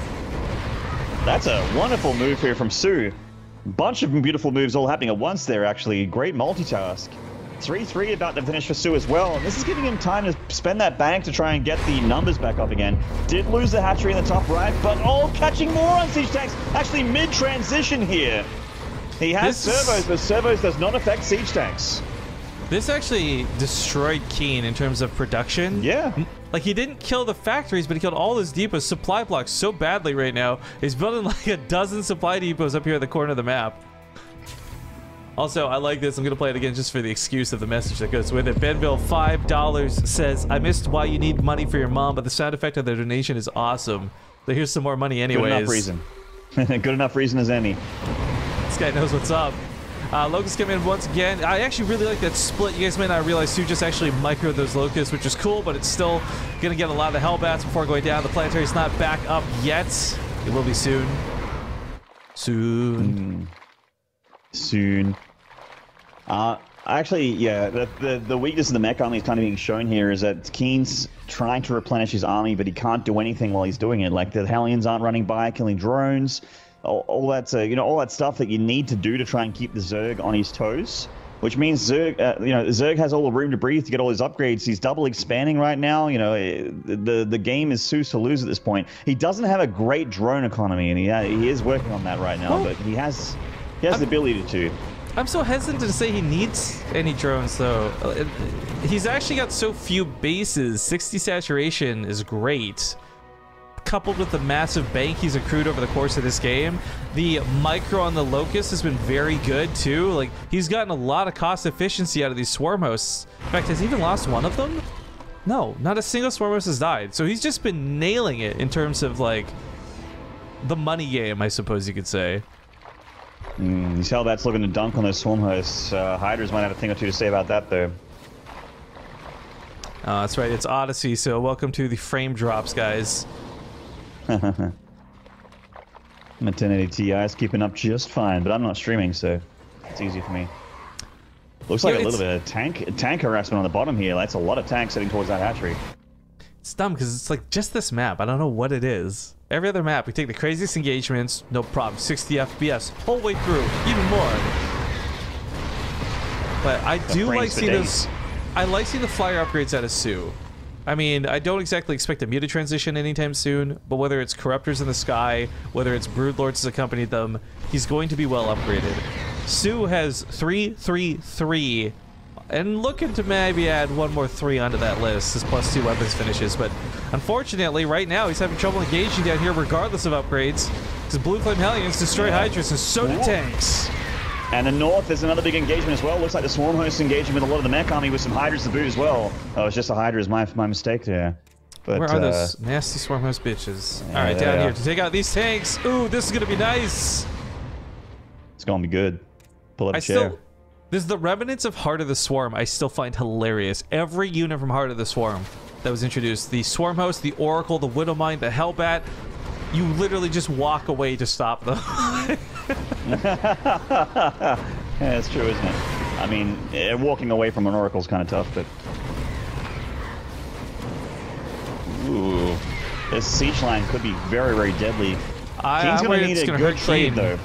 That's a wonderful move here from Su. Bunch of beautiful moves all happening at once there, actually. Great multitask. 3-3 about to finish for Su as well. And this is giving him time to spend that bank to try and get the numbers back up again. Did lose the hatchery in the top right, but catching more unsieged tanks. Actually, mid-transition here. He has servos, but servos does not affect siege tanks. This actually destroyed KeeN in terms of production. Yeah. Like, he didn't kill the factories, but he killed all his depots. Supply blocks so badly right now. He's building like a dozen supply depots up here at the corner of the map. Also, I like this. I'm going to play it again just for the excuse of the message that goes with it. Benville, $5 says, I missed why you need money for your mom, but the sound effect of the donation is awesome. So here's some more money anyways. Good enough reason. Good enough reason as any. This guy knows what's up. Locusts come in once again. I actually really like that split. You guys may not realize soO just actually microed those Locusts, which is cool, but it's still going to get a lot of Hellbats before going down. The Planetary's not back up yet. It will be soon. Soon. Soon. Actually, yeah, the weakness of the mech army is kind of being shown here is that KeeN's trying to replenish his army, but he can't do anything while he's doing it. Like, the Hellions aren't running by, killing drones, all that, all that stuff that you need to do to try and keep the Zerg on his toes. Which means Zerg, Zerg has all the room to breathe to get all his upgrades. He's double expanding right now. The game is so's to lose at this point. He doesn't have a great drone economy, and he is working on that right now. But he has the ability to. I'm so hesitant to say he needs any drones, though. He's actually got so few bases. 60 saturation is great. Coupled with the massive bank he's accrued over the course of this game, the micro on the Locust has been very good, too. Like, he's gotten a lot of cost efficiency out of these Swarm Hosts. In fact, has he even lost one of them? No, not a single Swarm Host has died. So he's just been nailing it in terms of, like, the money game, I suppose you could say. These Hellbats looking to dunk on those Swarm Hosts. Hydras might have a thing or two to say about that, though. That's right, it's Odyssey, so welcome to the frame drops, guys. My 1080 Ti is keeping up just fine, but I'm not streaming, so it's easy for me. Looks like a little bit of tank harassment on the bottom here. That's a lot of tanks heading towards that hatchery. It's dumb because it's like just this map. I don't know what it is. Every other map, we take the craziest engagements, no problem. 60 FPS, whole way through, even more. But I do like seeing those. I like seeing the flyer upgrades out of soO. I mean, I don't exactly expect a muta transition anytime soon, but whether it's Corruptors in the sky, whether it's Broodlords to accompany them, he's going to be well upgraded. soO has 3-3-3. And looking to maybe add one more 3 onto that list, his +2 weapons finishes, but unfortunately, right now, he's having trouble engaging down here regardless of upgrades, because Blue Flame Hellions destroy Hydras, and so do tanks. And the north, there's another big engagement as well. Looks like the Swarm Host engaging with a lot of the mech army with some Hydras to boot as well. Oh, it's just a Hydra is my mistake there. But, where are those nasty Swarm Host bitches? Yeah, Alright, down here to take out these tanks. Ooh, this is going to be nice. It's going to be good. Pull up a chair. This is the remnants of Heart of the Swarm I still find hilarious. Every unit from Heart of the Swarm that was introduced, the Swarm Host, the Oracle, the Widowmine, the Hellbat, you literally just walk away to stop them. Yeah, that's true, isn't it? I mean, walking away from an Oracle is kind of tough, but... Ooh. This siege line could be very, very deadly. KeeN's going to need a good trade, though.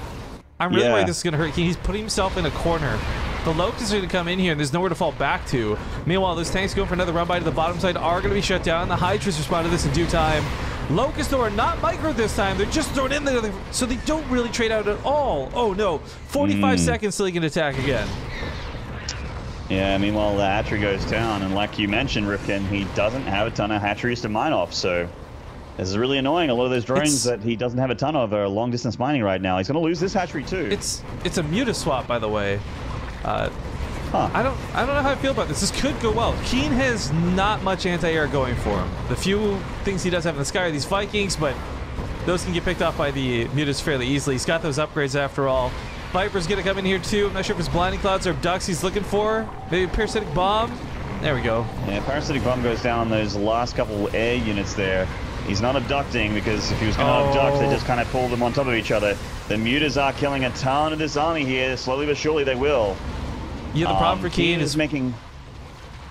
I'm really worried this is going to hurt KeeN. He's putting himself in a corner. The Locusts are going to come in here, and there's nowhere to fall back to. Meanwhile, those tanks going for another run by to the bottom side are going to be shut down. The Hydras respond to this in due time. Locusts, though, are not microed this time. They're just thrown in there, so they don't really trade out at all. Oh, no. 45 seconds till he can attack again. Yeah, meanwhile, the hatchery goes down, and like you mentioned, Rifkin, he doesn't have a ton of hatcheries to mine off, so... This is really annoying. A lot of those drones that he doesn't have a ton of are long-distance mining right now. He's going to lose this hatchery, too. It's a muta swap, by the way. I don't know how I feel about this. This could go well. KeeN has not much anti-air going for him. The few things he does have in the sky are these Vikings, but those can get picked off by the mutas fairly easily. He's got those upgrades after all. Viper's going to come in here too. I'm not sure if it's Blinding Clouds or Ducks he's looking for. Maybe Parasitic Bomb. There we go. Yeah, Parasitic Bomb goes down on those last couple air units there. He's not abducting, because if he was going to abduct, they just kind of pull them on top of each other. The mutas are killing a ton of this army here. Slowly but surely they will. Yeah, the problem for KeeN is making...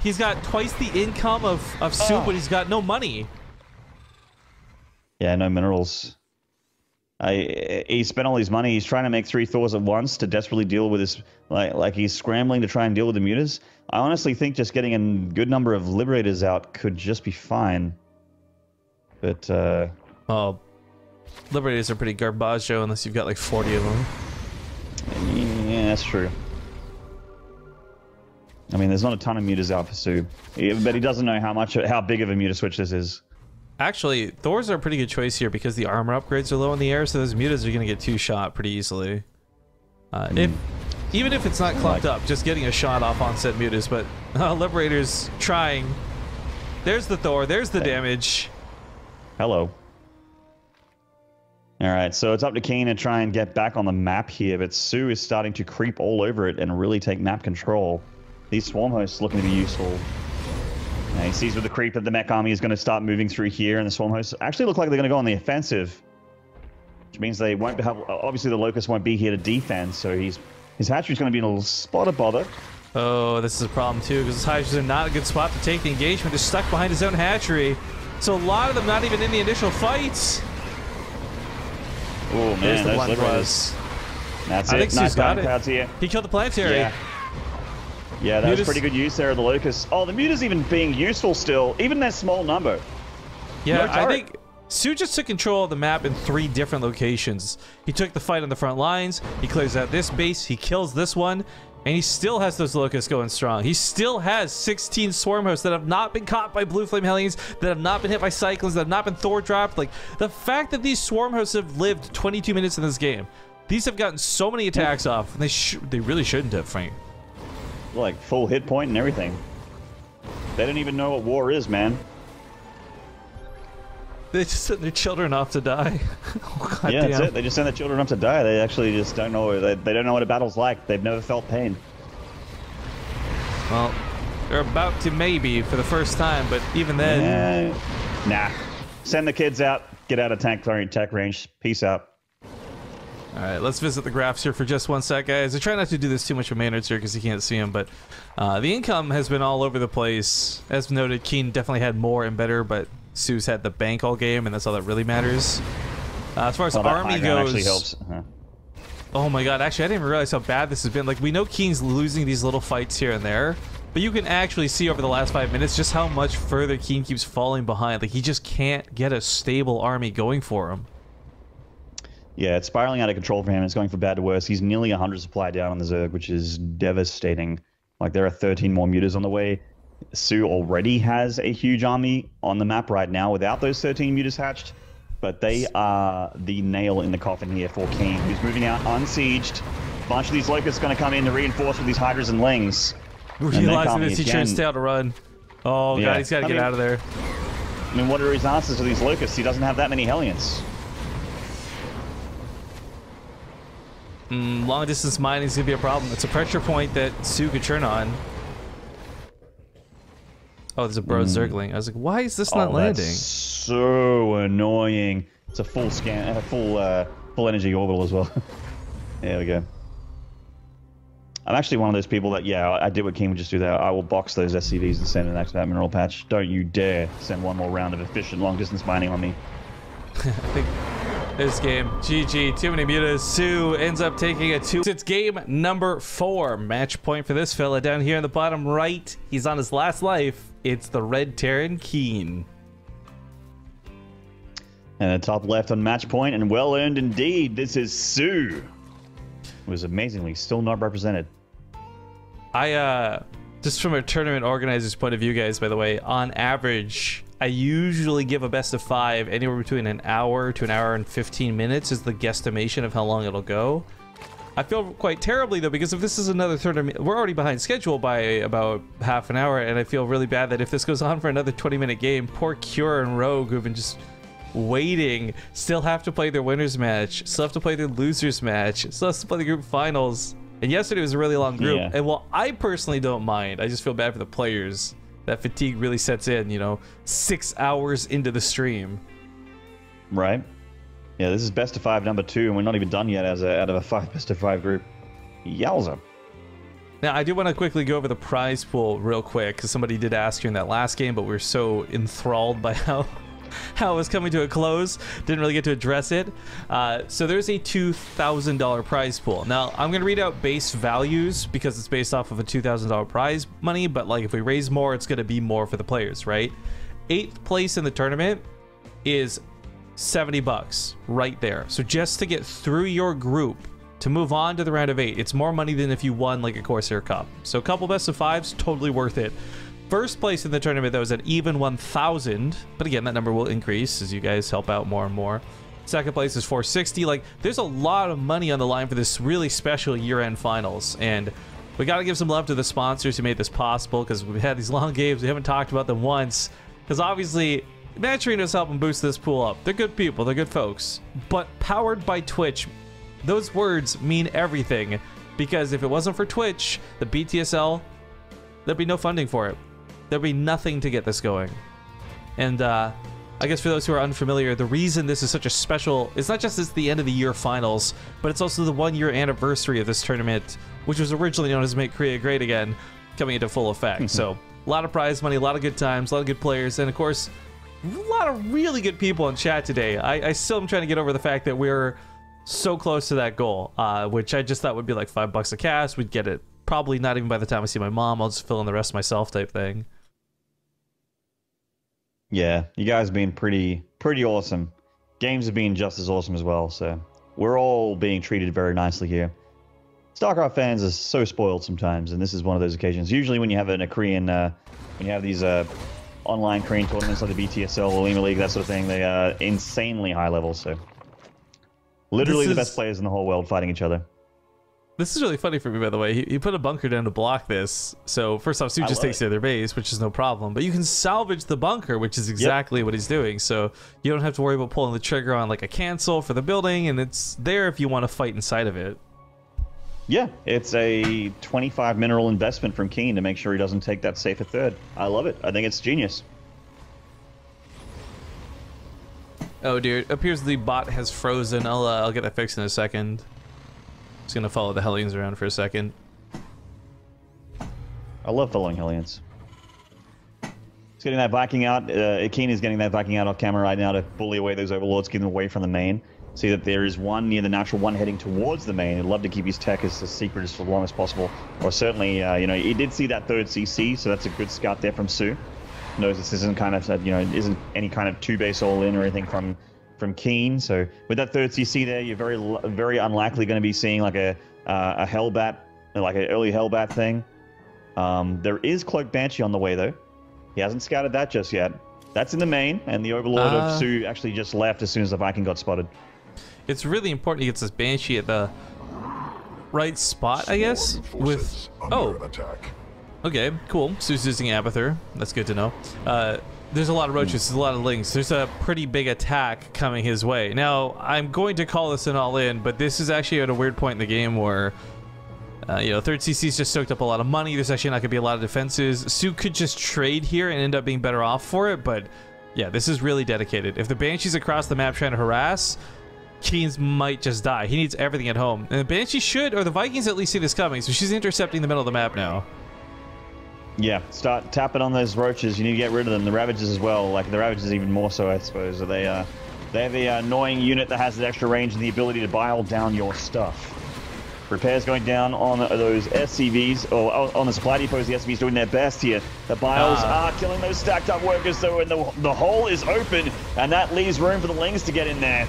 He's got twice the income of soO, but he's got no money. Yeah, no minerals. He spent all his money. He's trying to make 3 Thors at once to desperately deal with this. Like he's scrambling to try and deal with the mutas. I honestly think just getting a good number of Liberators out could just be fine. But, well, Liberators are pretty garbaggio unless you've got like 40 of them. Yeah, that's true. I mean, there's not a ton of mutas out for soO. But he doesn't know how big of a muta switch this is. Actually, Thors are a pretty good choice here because the armor upgrades are low in the air, so those mutas are going to get 2-shot pretty easily. Even if it's not clumped up, just getting a shot off on set mutas, but Liberator's trying. There's the Thor, there's the damage. Hello. All right, so it's up to KeeN to try and get back on the map here, but soO is starting to creep all over it and really take map control. These swarm hosts looking to be useful. Now he sees with the creep that the mech army is going to start moving through here, and the swarm hosts actually look like they're going to go on the offensive, which means they won't have. Obviously, the locust won't be here to defend, so his hatchery's going to be in a little spot of bother. Oh, this is a problem too, because his hatcheries are not a good spot to take the engagement. They're stuck behind his own hatchery, so a lot of them not even in the initial fights. Oh man, those liberators. That's it. I think Nice got it. clouds here. He killed the planetary. Yeah, that was pretty good use there of the locust. Oh, the muta's even being useful still, even that small number. Yeah, no I think soO just took control of the map in 3 different locations. He took the fight on the front lines, he clears out this base, he kills this one, and he still has those locusts going strong. He still has 16 swarm hosts that have not been caught by blue flame hellions, that have not been hit by cyclones, that have not been Thor dropped. Like, the fact that these swarm hosts have lived 22 minutes in this game, these have gotten so many attacks off, and they really shouldn't have, Frank. Like, full hit point and everything. They don't even know what war is, man. They just send their children off to die. Oh, God yeah, damn. that's it. They just send their children up to die. They actually just don't know. They don't know what a battle's like. They've never felt pain. Well, they're about to maybe for the first time, but even then... Nah. Send the kids out. Get out of tank range. Peace out. All right, let's visit the graphs here for just 1 sec, guys. I try not to do this too much with Maynard's here because you can't see him, but the income has been all over the place. As noted, KeeN definitely had more and better, but soO's had the bank all game, and that's all that really matters. As far as army goes... actually helps. Oh my god, actually, I didn't even realize how bad this has been. Like, we know KeeN's losing these little fights here and there, but you can actually see over the last 5 minutes just how much further KeeN keeps falling behind. Like, he just can't get a stable army going for him. Yeah, it's spiraling out of control for him. It's going from bad to worse. He's nearly 100 supply down on the Zerg, which is devastating. Like, there are 13 more mutas on the way. soO already has a huge army on the map right now without those 13 mutas hatched, but they are the nail in the coffin here for KeeN, who's moving out unsieged. A bunch of these locusts going to come in to reinforce with these hydras and lings. Realizing this, he turns tail to run. Oh, God, he's got to get out of there. I mean, what are his answers to these locusts? He doesn't have that many Hellions. Long distance mining is going to be a problem. It's a pressure point that soO could turn on. Oh, there's a bro zergling. I was like, why is this not landing? That's so annoying. It's a full scan, full energy orbital as well. There we go. I'm actually one of those people that, yeah, I did what KeeN would just do there. I will box those SCVs and send an activate mineral patch. Don't you dare send one more round of efficient long distance mining on me. I think this game, GG, too many mutas. soO ends up taking a 2. It's game number 4. Match point for this fella down here in the bottom right. He's on his last life. It's the Red Terran KeeN. And the top left on match point, and well earned indeed. This is soO. Was amazingly still not represented. Just from a tournament organizer's point of view, guys, by the way, on average, I usually give a best of 5 anywhere between an hour to an hour and 15 minutes is the guesstimation of how long it'll go. I feel quite terribly, though, because if this is another tournament, we're already behind schedule by about half an hour, and I feel really bad that if this goes on for another 20-minute game, poor Cure and Rogue, who've been just waiting, still have to play their winners match, still have to play their losers match, still have to play the group finals. And yesterday was a really long group, and while I personally don't mind, I just feel bad for the players. That fatigue really sets in, you know, 6 hours into the stream. Right. Yeah, this is best of 5 number 2, and we're not even done yet as out of a 5 best of 5 group. Yowza. Now, I do want to quickly go over the prize pool real quick, because somebody did ask you in that last game, but we were so enthralled by how it was coming to a close, didn't really get to address it. So there's a $2,000 prize pool. Now, I'm going to read out base values because it's based off of a $2,000 prize money, but like if we raise more, it's going to be more for the players, right? 8th place in the tournament is $70 right there. So just to get through your group, to move on to the round of 8, it's more money than if you won like a Corsair Cup. So a couple best of 5s, totally worth it. First place in the tournament, though, is at even 1,000, but again, that number will increase as you guys help out more and more. Second place is 460. Like, there's a lot of money on the line for this really special year-end finals, and we got to give some love to the sponsors who made this possible, because we've had these long games, we haven't talked about them once, because obviously Matcherinos helping boost this pool up. They're good people. They're good folks. But powered by Twitch, those words mean everything. Because if it wasn't for Twitch, the BTSL, there'd be no funding for it. There'd be nothing to get this going. And I guess for those who are unfamiliar, the reason this is such a special, it's not just it's the end of the year finals, but it's also the 1 year anniversary of this tournament, which was originally known as Make Korea Great Again, coming into full effect. So a lot of prize money, a lot of good times, a lot of good players, and of course, a lot of really good people in chat today. I still am trying to get over the fact that we're so close to that goal, which I just thought would be like $5 a cast. We'd get it probably not even by the time I see my mom. I'll just fill in the rest myself type thing. Yeah, you guys have been pretty awesome. Games have been just as awesome as well, so we're all being treated very nicely here. StarCraft fans are so spoiled sometimes, and this is one of those occasions. Usually when you have a Korean, when you have these online Korean tournaments like the BTSL or Lima League, that sort of thing, they are insanely high level, so literally the best players in the whole world fighting each other. This is really funny for me, by the way. He put a bunker down to block this. So first off, soO just takes to their base, which is no problem. But you can salvage the bunker, which is exactly what he's doing. So you don't have to worry about pulling the trigger on like a cancel for the building, and it's there if you want to fight inside of it. Yeah, it's a 25 mineral investment from KeeN to make sure he doesn't take that safer third. I love it. I think it's genius. Oh dear, it appears the bot has frozen. I'll get that fixed in a second. Just gonna follow the Hellions around for a second. I love following Hellions. He's getting that Viking out. KeeN is getting that Viking out off camera right now to bully away those overlords, keep them away from the main. See that there is one near the natural, one heading towards the main. He'd love to keep his tech as secret as long as possible. Or certainly, you know, he did see that third CC, so that's a good scout there from soO. Knows this isn't kind of, you know, isn't any kind of two-base all-in or anything from KeeN. So with that third CC there, you're very unlikely going to be seeing like a Hellbat, like an early Hellbat thing. There is Cloak Banshee on the way though. He hasn't scouted that just yet. That's in the main, and the Overlord of soO actually just left as soon as the Viking got spotted. It's really important he gets this Banshee at the right spot, I guess. With okay, cool. soO's using Abathur. That's good to know. There's a lot of roaches, there's a lot of links. There's a pretty big attack coming his way. Now, I'm going to call this an all-in, but this is actually at a weird point in the game where, you know, third CC's just soaked up a lot of money. There's actually not going to be a lot of defenses. soO could just trade here and end up being better off for it, but yeah, this is really dedicated. If the Banshee's across the map trying to harass, KeeN's might just die. He needs everything at home. And the Banshee should, or the Vikings at least see this coming, so she's intercepting the middle of the map now. Yeah, start tapping on those roaches. You need to get rid of them. The Ravages as well. Like the Ravages even more so, I suppose. They have the annoying unit that has the extra range and the ability to bile down your stuff. Repairs going down on those SCVs, or on the supply depots. The SCVs doing their best here. The biles are killing those stacked up workers though, and the hole is open, and that leaves room for the Lings to get in there.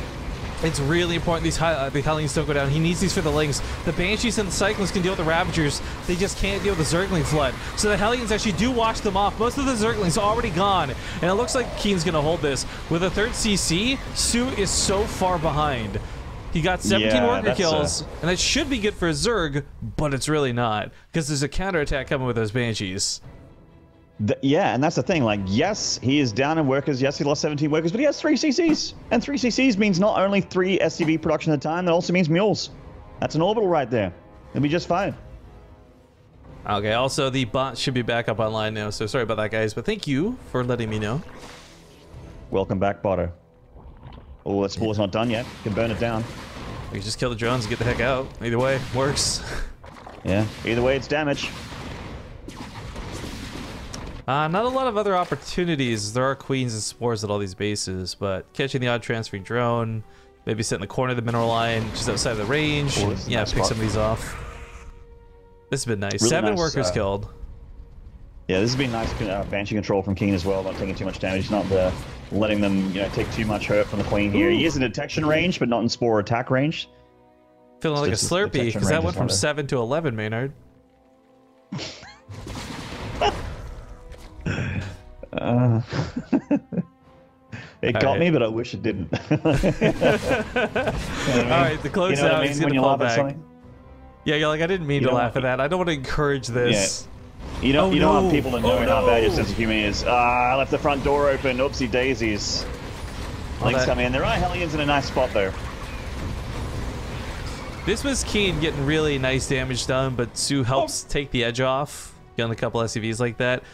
It's really important the Hellions don't go down. He needs these for the Lings. The Banshees and the Cyclones can deal with the Ravagers. They just can't deal with the Zergling flood. So the Hellions actually do wash them off. Most of the Zerglings are already gone. And it looks like KeeN's going to hold this. With a third CC, soO is so far behind. He got 17 worker kills, and that should be good for a Zerg, but it's really not. Because there's a counterattack coming with those Banshees. Yeah, and that's the thing. Like, yes, he is down in workers. Yes, he lost 17 workers, but he has 3 CCs. And 3 CCs means not only 3 SCV production at a time, that also means mules. That's an orbital right there. It'll be just fine. Okay, also the bot should be back up online now, so sorry about that, guys, but thank you for letting me know. Welcome back, Botter. Oh, that spool's not done yet. You can burn it down. We can just kill the drones and get the heck out. Either way, works. Yeah, either way, it's damage. Not a lot of other opportunities. There are queens and spores at all these bases, but catching the odd transferring drone, maybe sit in the corner of the mineral line, just outside of the range. Yeah, nice pick some of these off. This has been nice. Really 7 workers killed. Yeah, this has been nice Banshee control from KeeN as well, not taking too much damage, not letting them, you know, take too much hurt from the queen here. He is in detection range, but not in spore attack range. Feeling like a Slurpee, because that went from 7 to 11, Maynard. It got me, but I wish it didn't. You know what I mean? Alright, the closeout is going to fall back. Something? Yeah, you're like, I didn't mean to laugh at that. I don't want to encourage this. Yeah. You don't want people to know Oh, how bad your no. sense of humor is. I left the front door open. Oopsie daisies. Links come in. There are Hellions in a nice spot though. This was KeeN getting really nice damage done, but soO helps take the edge off, getting a couple SCVs like that.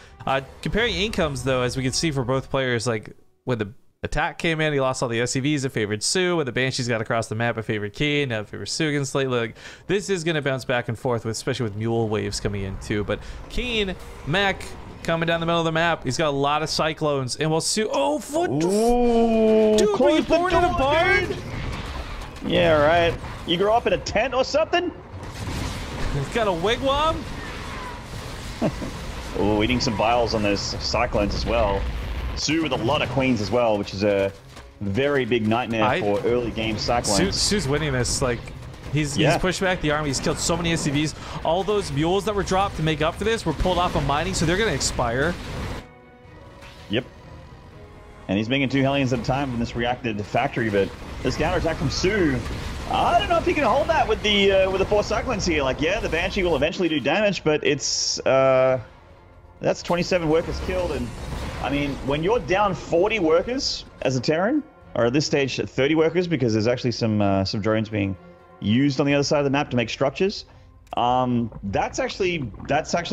Comparing incomes, though, as we can see for both players, like when the attack came in, he lost all the SCVs, it favored soO. When the Banshees got across the map, it favored KeeN. Now it favors soO against slightly. Like, this is going to bounce back and forth, especially with Mule waves coming in, too. But KeeN, mech, coming down the middle of the map. He's got a lot of Cyclones. And while soO... Oh, foot! Ooh, Dude, were you born in a barn? Dude. Yeah, right. You grew up in a tent or something? He's got a wigwam. Oh, eating some vials on those Cyclones as well. soO with a lot of Queens as well, which is a very big nightmare for early game Cyclones. soO's winning this. Like, he's pushed back the army. He's killed so many SCVs. All those mules that were dropped to make up for this were pulled off of mining, so they're going to expire. Yep. And he's making 2 Hellions at a time from this reacted factory, but this counterattack from soO, I don't know if he can hold that with the 4 Cyclones here. Like, yeah, the Banshee will eventually do damage, but it's that's 27 workers killed, and I mean, when you're down 40 workers as a Terran, or at this stage 30 workers, because there's actually some drones being used on the other side of the map to make structures. That's actually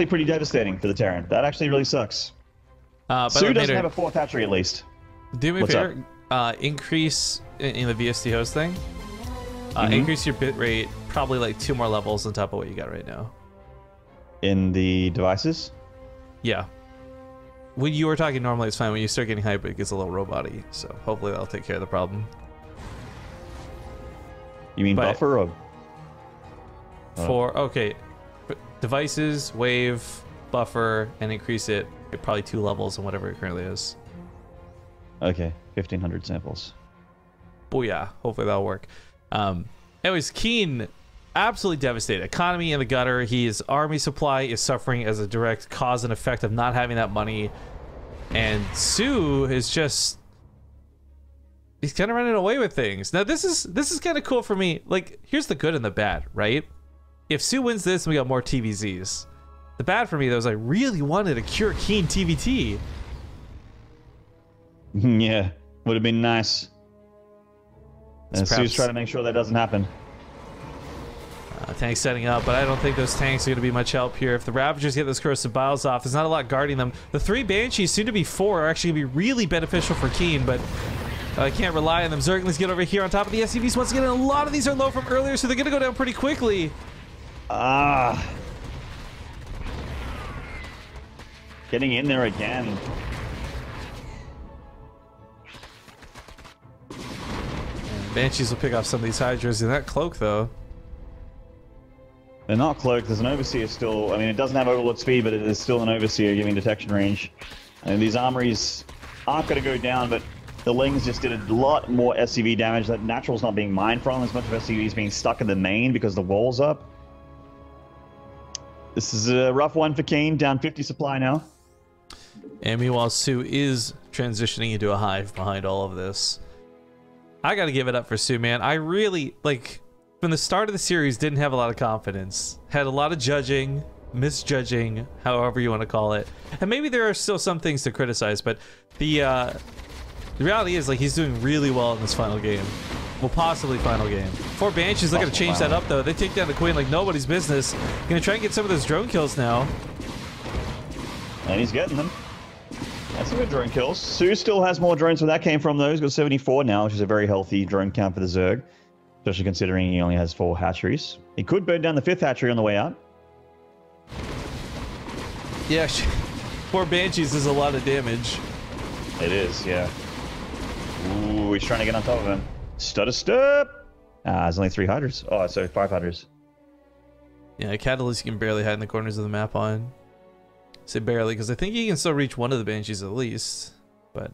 pretty devastating for the Terran. That actually really sucks. soO doesn't have a 4th hatchery at least. Do me a favor, increase in the VST host thing. Increase your bit rate probably like 2 more levels on top of what you got right now. In the devices? Yeah. When you were talking normally, it's fine. When you start getting hype, it gets a little robot-y. So hopefully that'll take care of the problem. You mean buffer or? Okay, devices, wave, buffer, and increase it probably 2 levels on whatever it currently is. Okay, 1,500 samples. Booyah. Hopefully that'll work. Anyways, KeeN, absolutely devastated. Economy in the gutter. His army supply is suffering as a direct cause and effect of not having that money. And soO is just... he's kind of running away with things. Now, this is kind of cool for me. Like, here's the good and the bad, right? If soO wins this, we got more TVZs. The bad for me, though, is I really wanted to cure KeeN TVT. Yeah, would have been nice. And soO's trying to make sure that doesn't happen. Tanks setting up, but I don't think those tanks are going to be much help here. If the Ravagers get those corrosive biles off, there's not a lot guarding them. The 3 Banshees, soon to be 4, are actually going to be really beneficial for KeeN, but I can't rely on them. Zerglings get over here on top of the SCVs once again, and a lot of these are low from earlier, so they're going to go down pretty quickly. Getting in there again. Banshees will pick off some of these Hydras in that cloak, though. They're not cloaked. There's an Overseer still. I mean, it doesn't have Overlord speed, but it is still an Overseer giving detection range. And these armories aren't going to go down, but the Lings just did a lot more SCV damage. That Natural's not being mined from. As much of SCVs being stuck in the main because the wall's up. This is a rough one for KeeN. Down 50 supply now. And meanwhile, soO is transitioning into a hive behind all of this. I got to give it up for soO, man. I really, like, from the start of the series, didn't have a lot of confidence. Had a lot of judging, misjudging, however you want to call it. And maybe there are still some things to criticize, but the reality is, like, he's doing really well in this final game. Well, possibly final game. 4 Banshees looking to change that up, though. They take down the Queen like nobody's business. Gonna try and get some of those drone kills now. And he's getting them. That's some good drone kills. soO still has more drones where that came from, though. He's got 74 now, which is a very healthy drone count for the Zerg. Especially considering he only has 4 hatcheries. He could burn down the 5th hatchery on the way out. Yeah, 4 Banshees is a lot of damage. It is, yeah. Ooh, he's trying to get on top of him. Stutter step! There's only 3 Hydras. Oh, sorry, 5 Hydras. Yeah, Catalyst you can barely hide in the corners of the map on. I say barely, because I think you can still reach one of the Banshees at least. But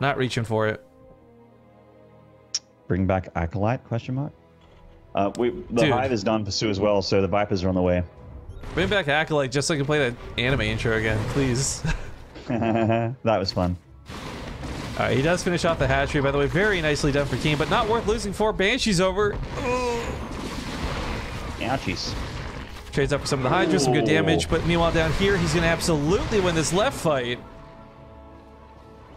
not reaching for it. Bring back Acolyte, question mark? The Hive is done for soO as well, so the Vipers are on the way. Bring back Acolyte just so I can play that anime intro again, please. That was fun. Alright, he does finish off the hatchery, by the way. Very nicely done for KeeN, but not worth losing 4 Banshees over. Ouchies. Trades up for some of the Hydra, some good damage, but meanwhile down here, he's going to absolutely win this left fight.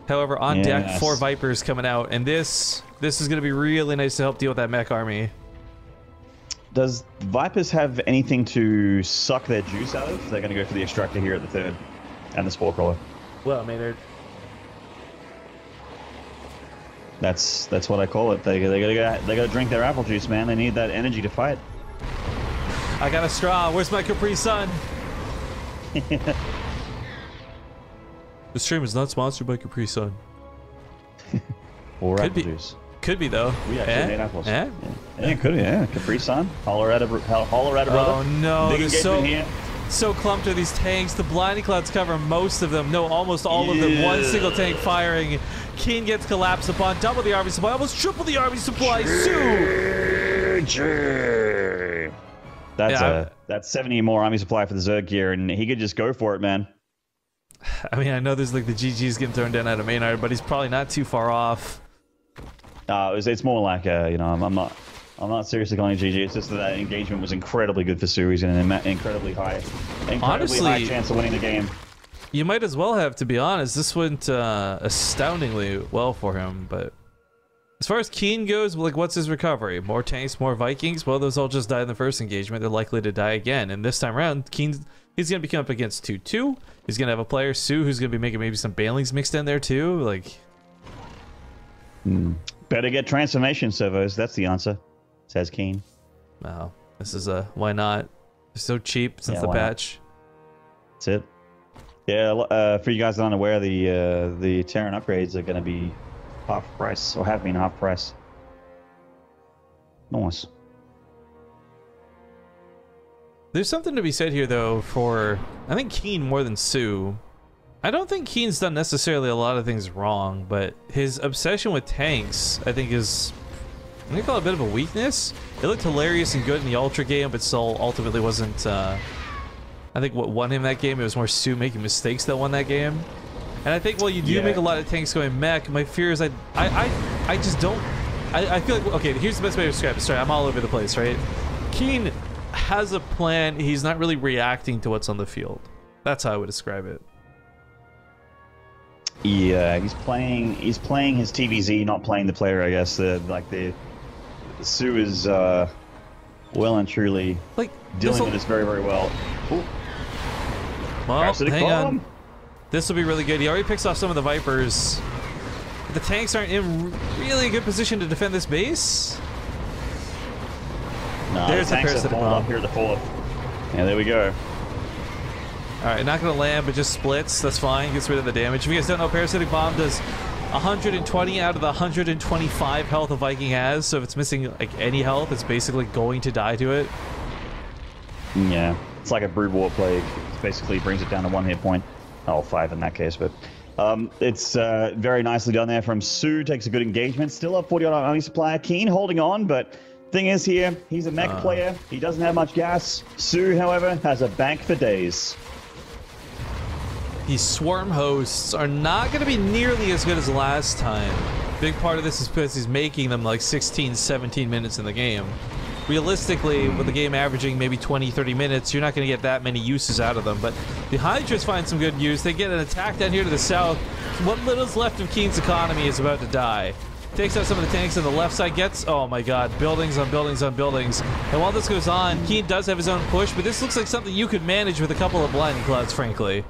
However, on deck, 4 Vipers coming out, and this is going to be really nice to help deal with that mech army. Does Vipers have anything to suck their juice out of? They're going to go for the Extractor here at the 3rd, and the Spore Crawler. Well, I mean, they're... That's what I call it. They gotta drink their apple juice, man. They need that energy to fight. I got a straw. Where's my Capri Sun? The stream is not sponsored by Capri Sun. Or could apple be. Juice. Could be though. We actually made apples. Yeah, it could be. Yeah, Capri Sun, Colorado brother. Oh no, Big engagement so clumped are these tanks. The blinding clouds cover most of them. No, almost all of them. One single tank firing. KeeN gets collapsed upon. Double the army supply. Almost triple the army supply. soO. That's 70 more army supply for the Zerg Gear, and he could just go for it, man. I mean, I know there's like the GG's getting thrown down out of main art, but he's probably not too far off. It's more like you know, I'm not seriously calling it GG. It's just that engagement was incredibly good for soO. He's in an incredibly high chance of winning the game. You might as well have, to be honest. This went astoundingly well for him, but as far as KeeN goes, like, what's his recovery? More tanks, more Vikings? Well, those all just died in the first engagement. They're likely to die again, and this time around, KeeN, he's going to be coming up against 2-2. He's going to have a player, soO, who's going to be making maybe some Banelings mixed in there too. Like, better get transformation servos. That's the answer, says KeeN. Wow, this is why not? They're so cheap since the patch. That's it. Yeah, for you guys that aren't aware, the Terran upgrades are going to be half price, or have been half price. Nice. There's something to be said here, though, for, I think, KeeN more than soO. I don't think KeeN's done necessarily a lot of things wrong, but his obsession with tanks, I think, is, I'm going to call it a bit of a weakness. It looked hilarious and good in the Ultra game, but still ultimately wasn't, I think what won him that game, it was more soO making mistakes that won that game. And I think, well, you do make a lot of tanks going mech. My fear is I just don't, I feel like, okay, here's the best way to describe it. Sorry, I'm all over the place, right? KeeN has a plan. He's not really reacting to what's on the field. That's how I would describe it. Yeah, he's playing his TVZ, not playing the player, I guess. The soO is well and truly like dealing with this very, very well. Ooh. Well, hang on. This will be really good. He already picks off some of the Vipers. The tanks aren't in really a good position to defend this base. No, there's the parasitic bomb up here at the 4th. Yeah, there we go. Alright, not gonna land, but just splits. That's fine. Gets rid of the damage. If you guys don't know, parasitic bomb does 120 out of the 125 health a Viking has. So if it's missing like any health, it's basically going to die to it. Yeah, it's like a Brood War Plague. It basically brings it down to 1 hit point. Oh, 5 in that case, but it's very nicely done there from soO. Takes a good engagement. Still up 40 on army supply. KeeN holding on, but thing is here, he's a mech player. He doesn't have much gas. soO, however, has a bank for days. These swarm hosts are not going to be nearly as good as last time. Big part of this is because he's making them like 16, 17 minutes in the game. Realistically, with the game averaging maybe 20, 30 minutes, you're not going to get that many uses out of them. But the Hydras find some good use. They get an attack down here to the south. What little's left of KeeN's economy is about to die. Takes out some of the tanks on the left side. Gets, oh my god, buildings on buildings on buildings. And while this goes on, KeeN does have his own push, but this looks like something you could manage with a couple of blinding clouds, frankly.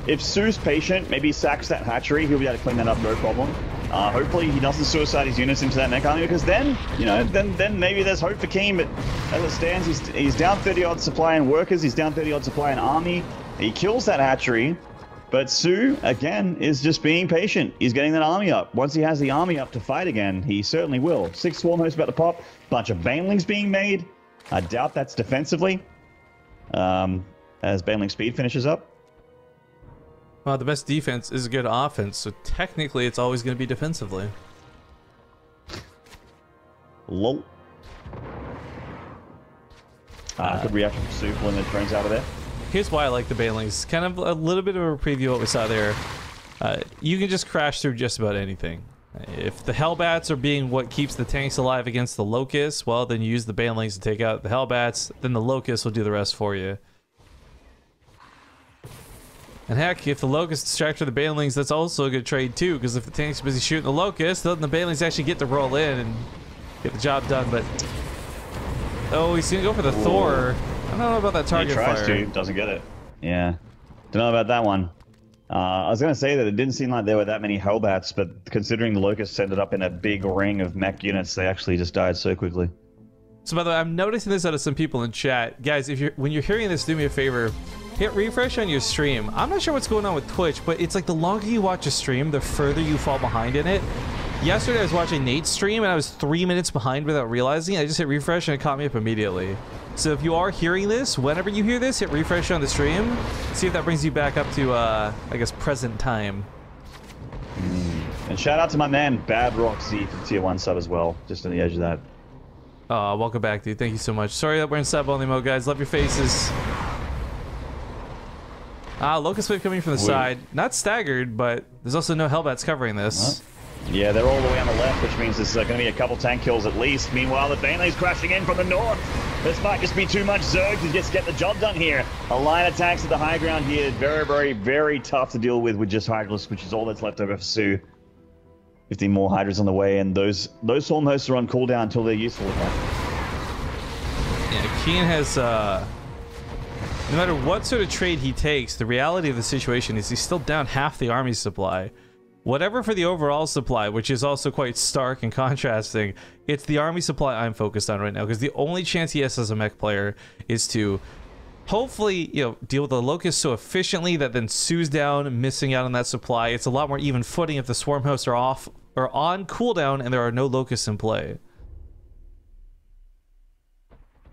If soO's patient, maybe sacks that hatchery, he'll be able to clean that up, no problem. Hopefully he doesn't suicide his units into that mech army, because then, you know, then maybe there's hope for KeeN, but as it stands, he's down 30-odd supply in workers, he's down 30-odd supply in army. He kills that hatchery, but soO, again, is just being patient. He's getting that army up. Once he has the army up to fight again, he certainly will. 6 swarm hosts about to pop, bunch of banelings being made. I doubt that's defensively, as baneling speed finishes up. Well, the best defense is a good offense, so technically it's always going to be defensively. Lol. Good reaction from soO pulling the trains out of there. Here's why I like the Banelings. Kind of a little bit of a preview of what we saw there. You can just crash through just about anything. If the Hellbats are being what keeps the tanks alive against the Locusts, well, then you use the Banelings to take out the Hellbats, then the Locusts will do the rest for you. And heck, if the Locusts distract the Banelings, that's also a good trade too, because if the tank's busy shooting the Locusts, then the Banelings actually get to roll in and get the job done, but... Oh, he's gonna go for the Thor. I don't know about that target fire. He tries to, doesn't get it. Yeah. Don't know about that one. I was going to say that it didn't seem like there were that many Hellbats, but considering the Locusts ended up in a big ring of mech units, they actually just died so quickly. So by the way, I'm noticing this out of some people in chat. Guys, when you're hearing this, do me a favor. Hit refresh on your stream. I'm not sure what's going on with Twitch, but it's like the longer you watch a stream, the further you fall behind in it. Yesterday I was watching Nate's stream and I was 3 minutes behind without realizing it. I just hit refresh and it caught me up immediately. So if you are hearing this, whenever you hear this, hit refresh on the stream. See if that brings you back up to, I guess, present time. And shout out to my man, Bad Roxy, for the tier 1 sub as well, just on the edge of that. Welcome back, dude. Thank you so much. Sorry that we're in sub-only mode, guys. Love your faces. Locust Wave coming from the side. Not staggered, but there's also no Hellbats covering this. Yeah, they're all the way on the left, which means there's going to be a couple tank kills at least. Meanwhile, the Baneling's crashing in from the north. This might just be too much Zerg to just get the job done here. A line of tanks at the high ground here. Very, very, very tough to deal with just Hydralisk, which is all that's left over for soO. 15 more Hydras on the way, and those Swarm hosts are on cooldown until they're useful again. Yeah, KeeN has, no matter what sort of trade he takes, the reality of the situation is he's still down half the army supply. Whatever for the overall supply, which is also quite stark and contrasting, it's the army supply I'm focused on right now, because the only chance he has as a mech player is to hopefully, you know, deal with the Locust so efficiently that then soO's down, missing out on that supply. It's a lot more even footing if the Swarm hosts are off or on cooldown and there are no Locusts in play.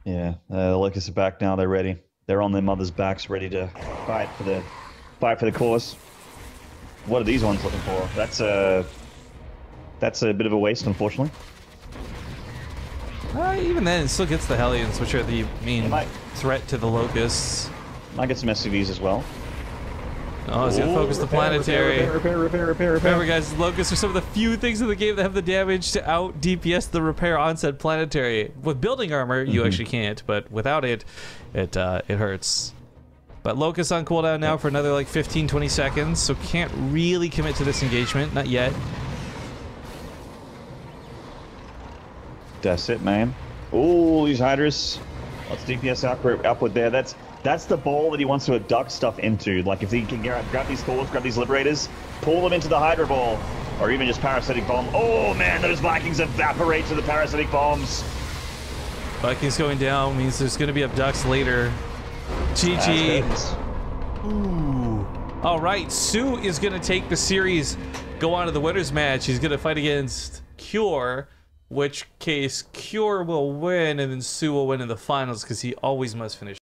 Yeah, the Locusts are back now. They're ready. They're on their mother's backs, ready to fight for the cause. What are these ones looking for? That's a bit of a waste, unfortunately. Even then, it still gets the Hellions, which are the main threat to the Locusts. Might get some SCVs as well. Oh, he's gonna focus the planetary. Repair. Remember, guys, the Locusts are some of the few things in the game that have the damage to out DPS the repair on said planetary. With building armor, you actually can't, but without it, it hurts. But Locust on cooldown now for another like 15-20 seconds, so can't really commit to this engagement, not yet. That's it, man. Oh, these Hydras. Lots of DPS output there. That's the ball that he wants to abduct stuff into. Like if he can grab these cores, grab these Liberators, pull them into the Hydra ball, or even just Parasitic Bomb. Oh man, those Vikings evaporate to the Parasitic Bombs. Vikings going down means there's going to be abducts later. GG. Ooh. All right, soO is going to take the series, go on to the winners match. He's going to fight against Cure, which case Cure will win, and then soO will win in the finals because he always must finish.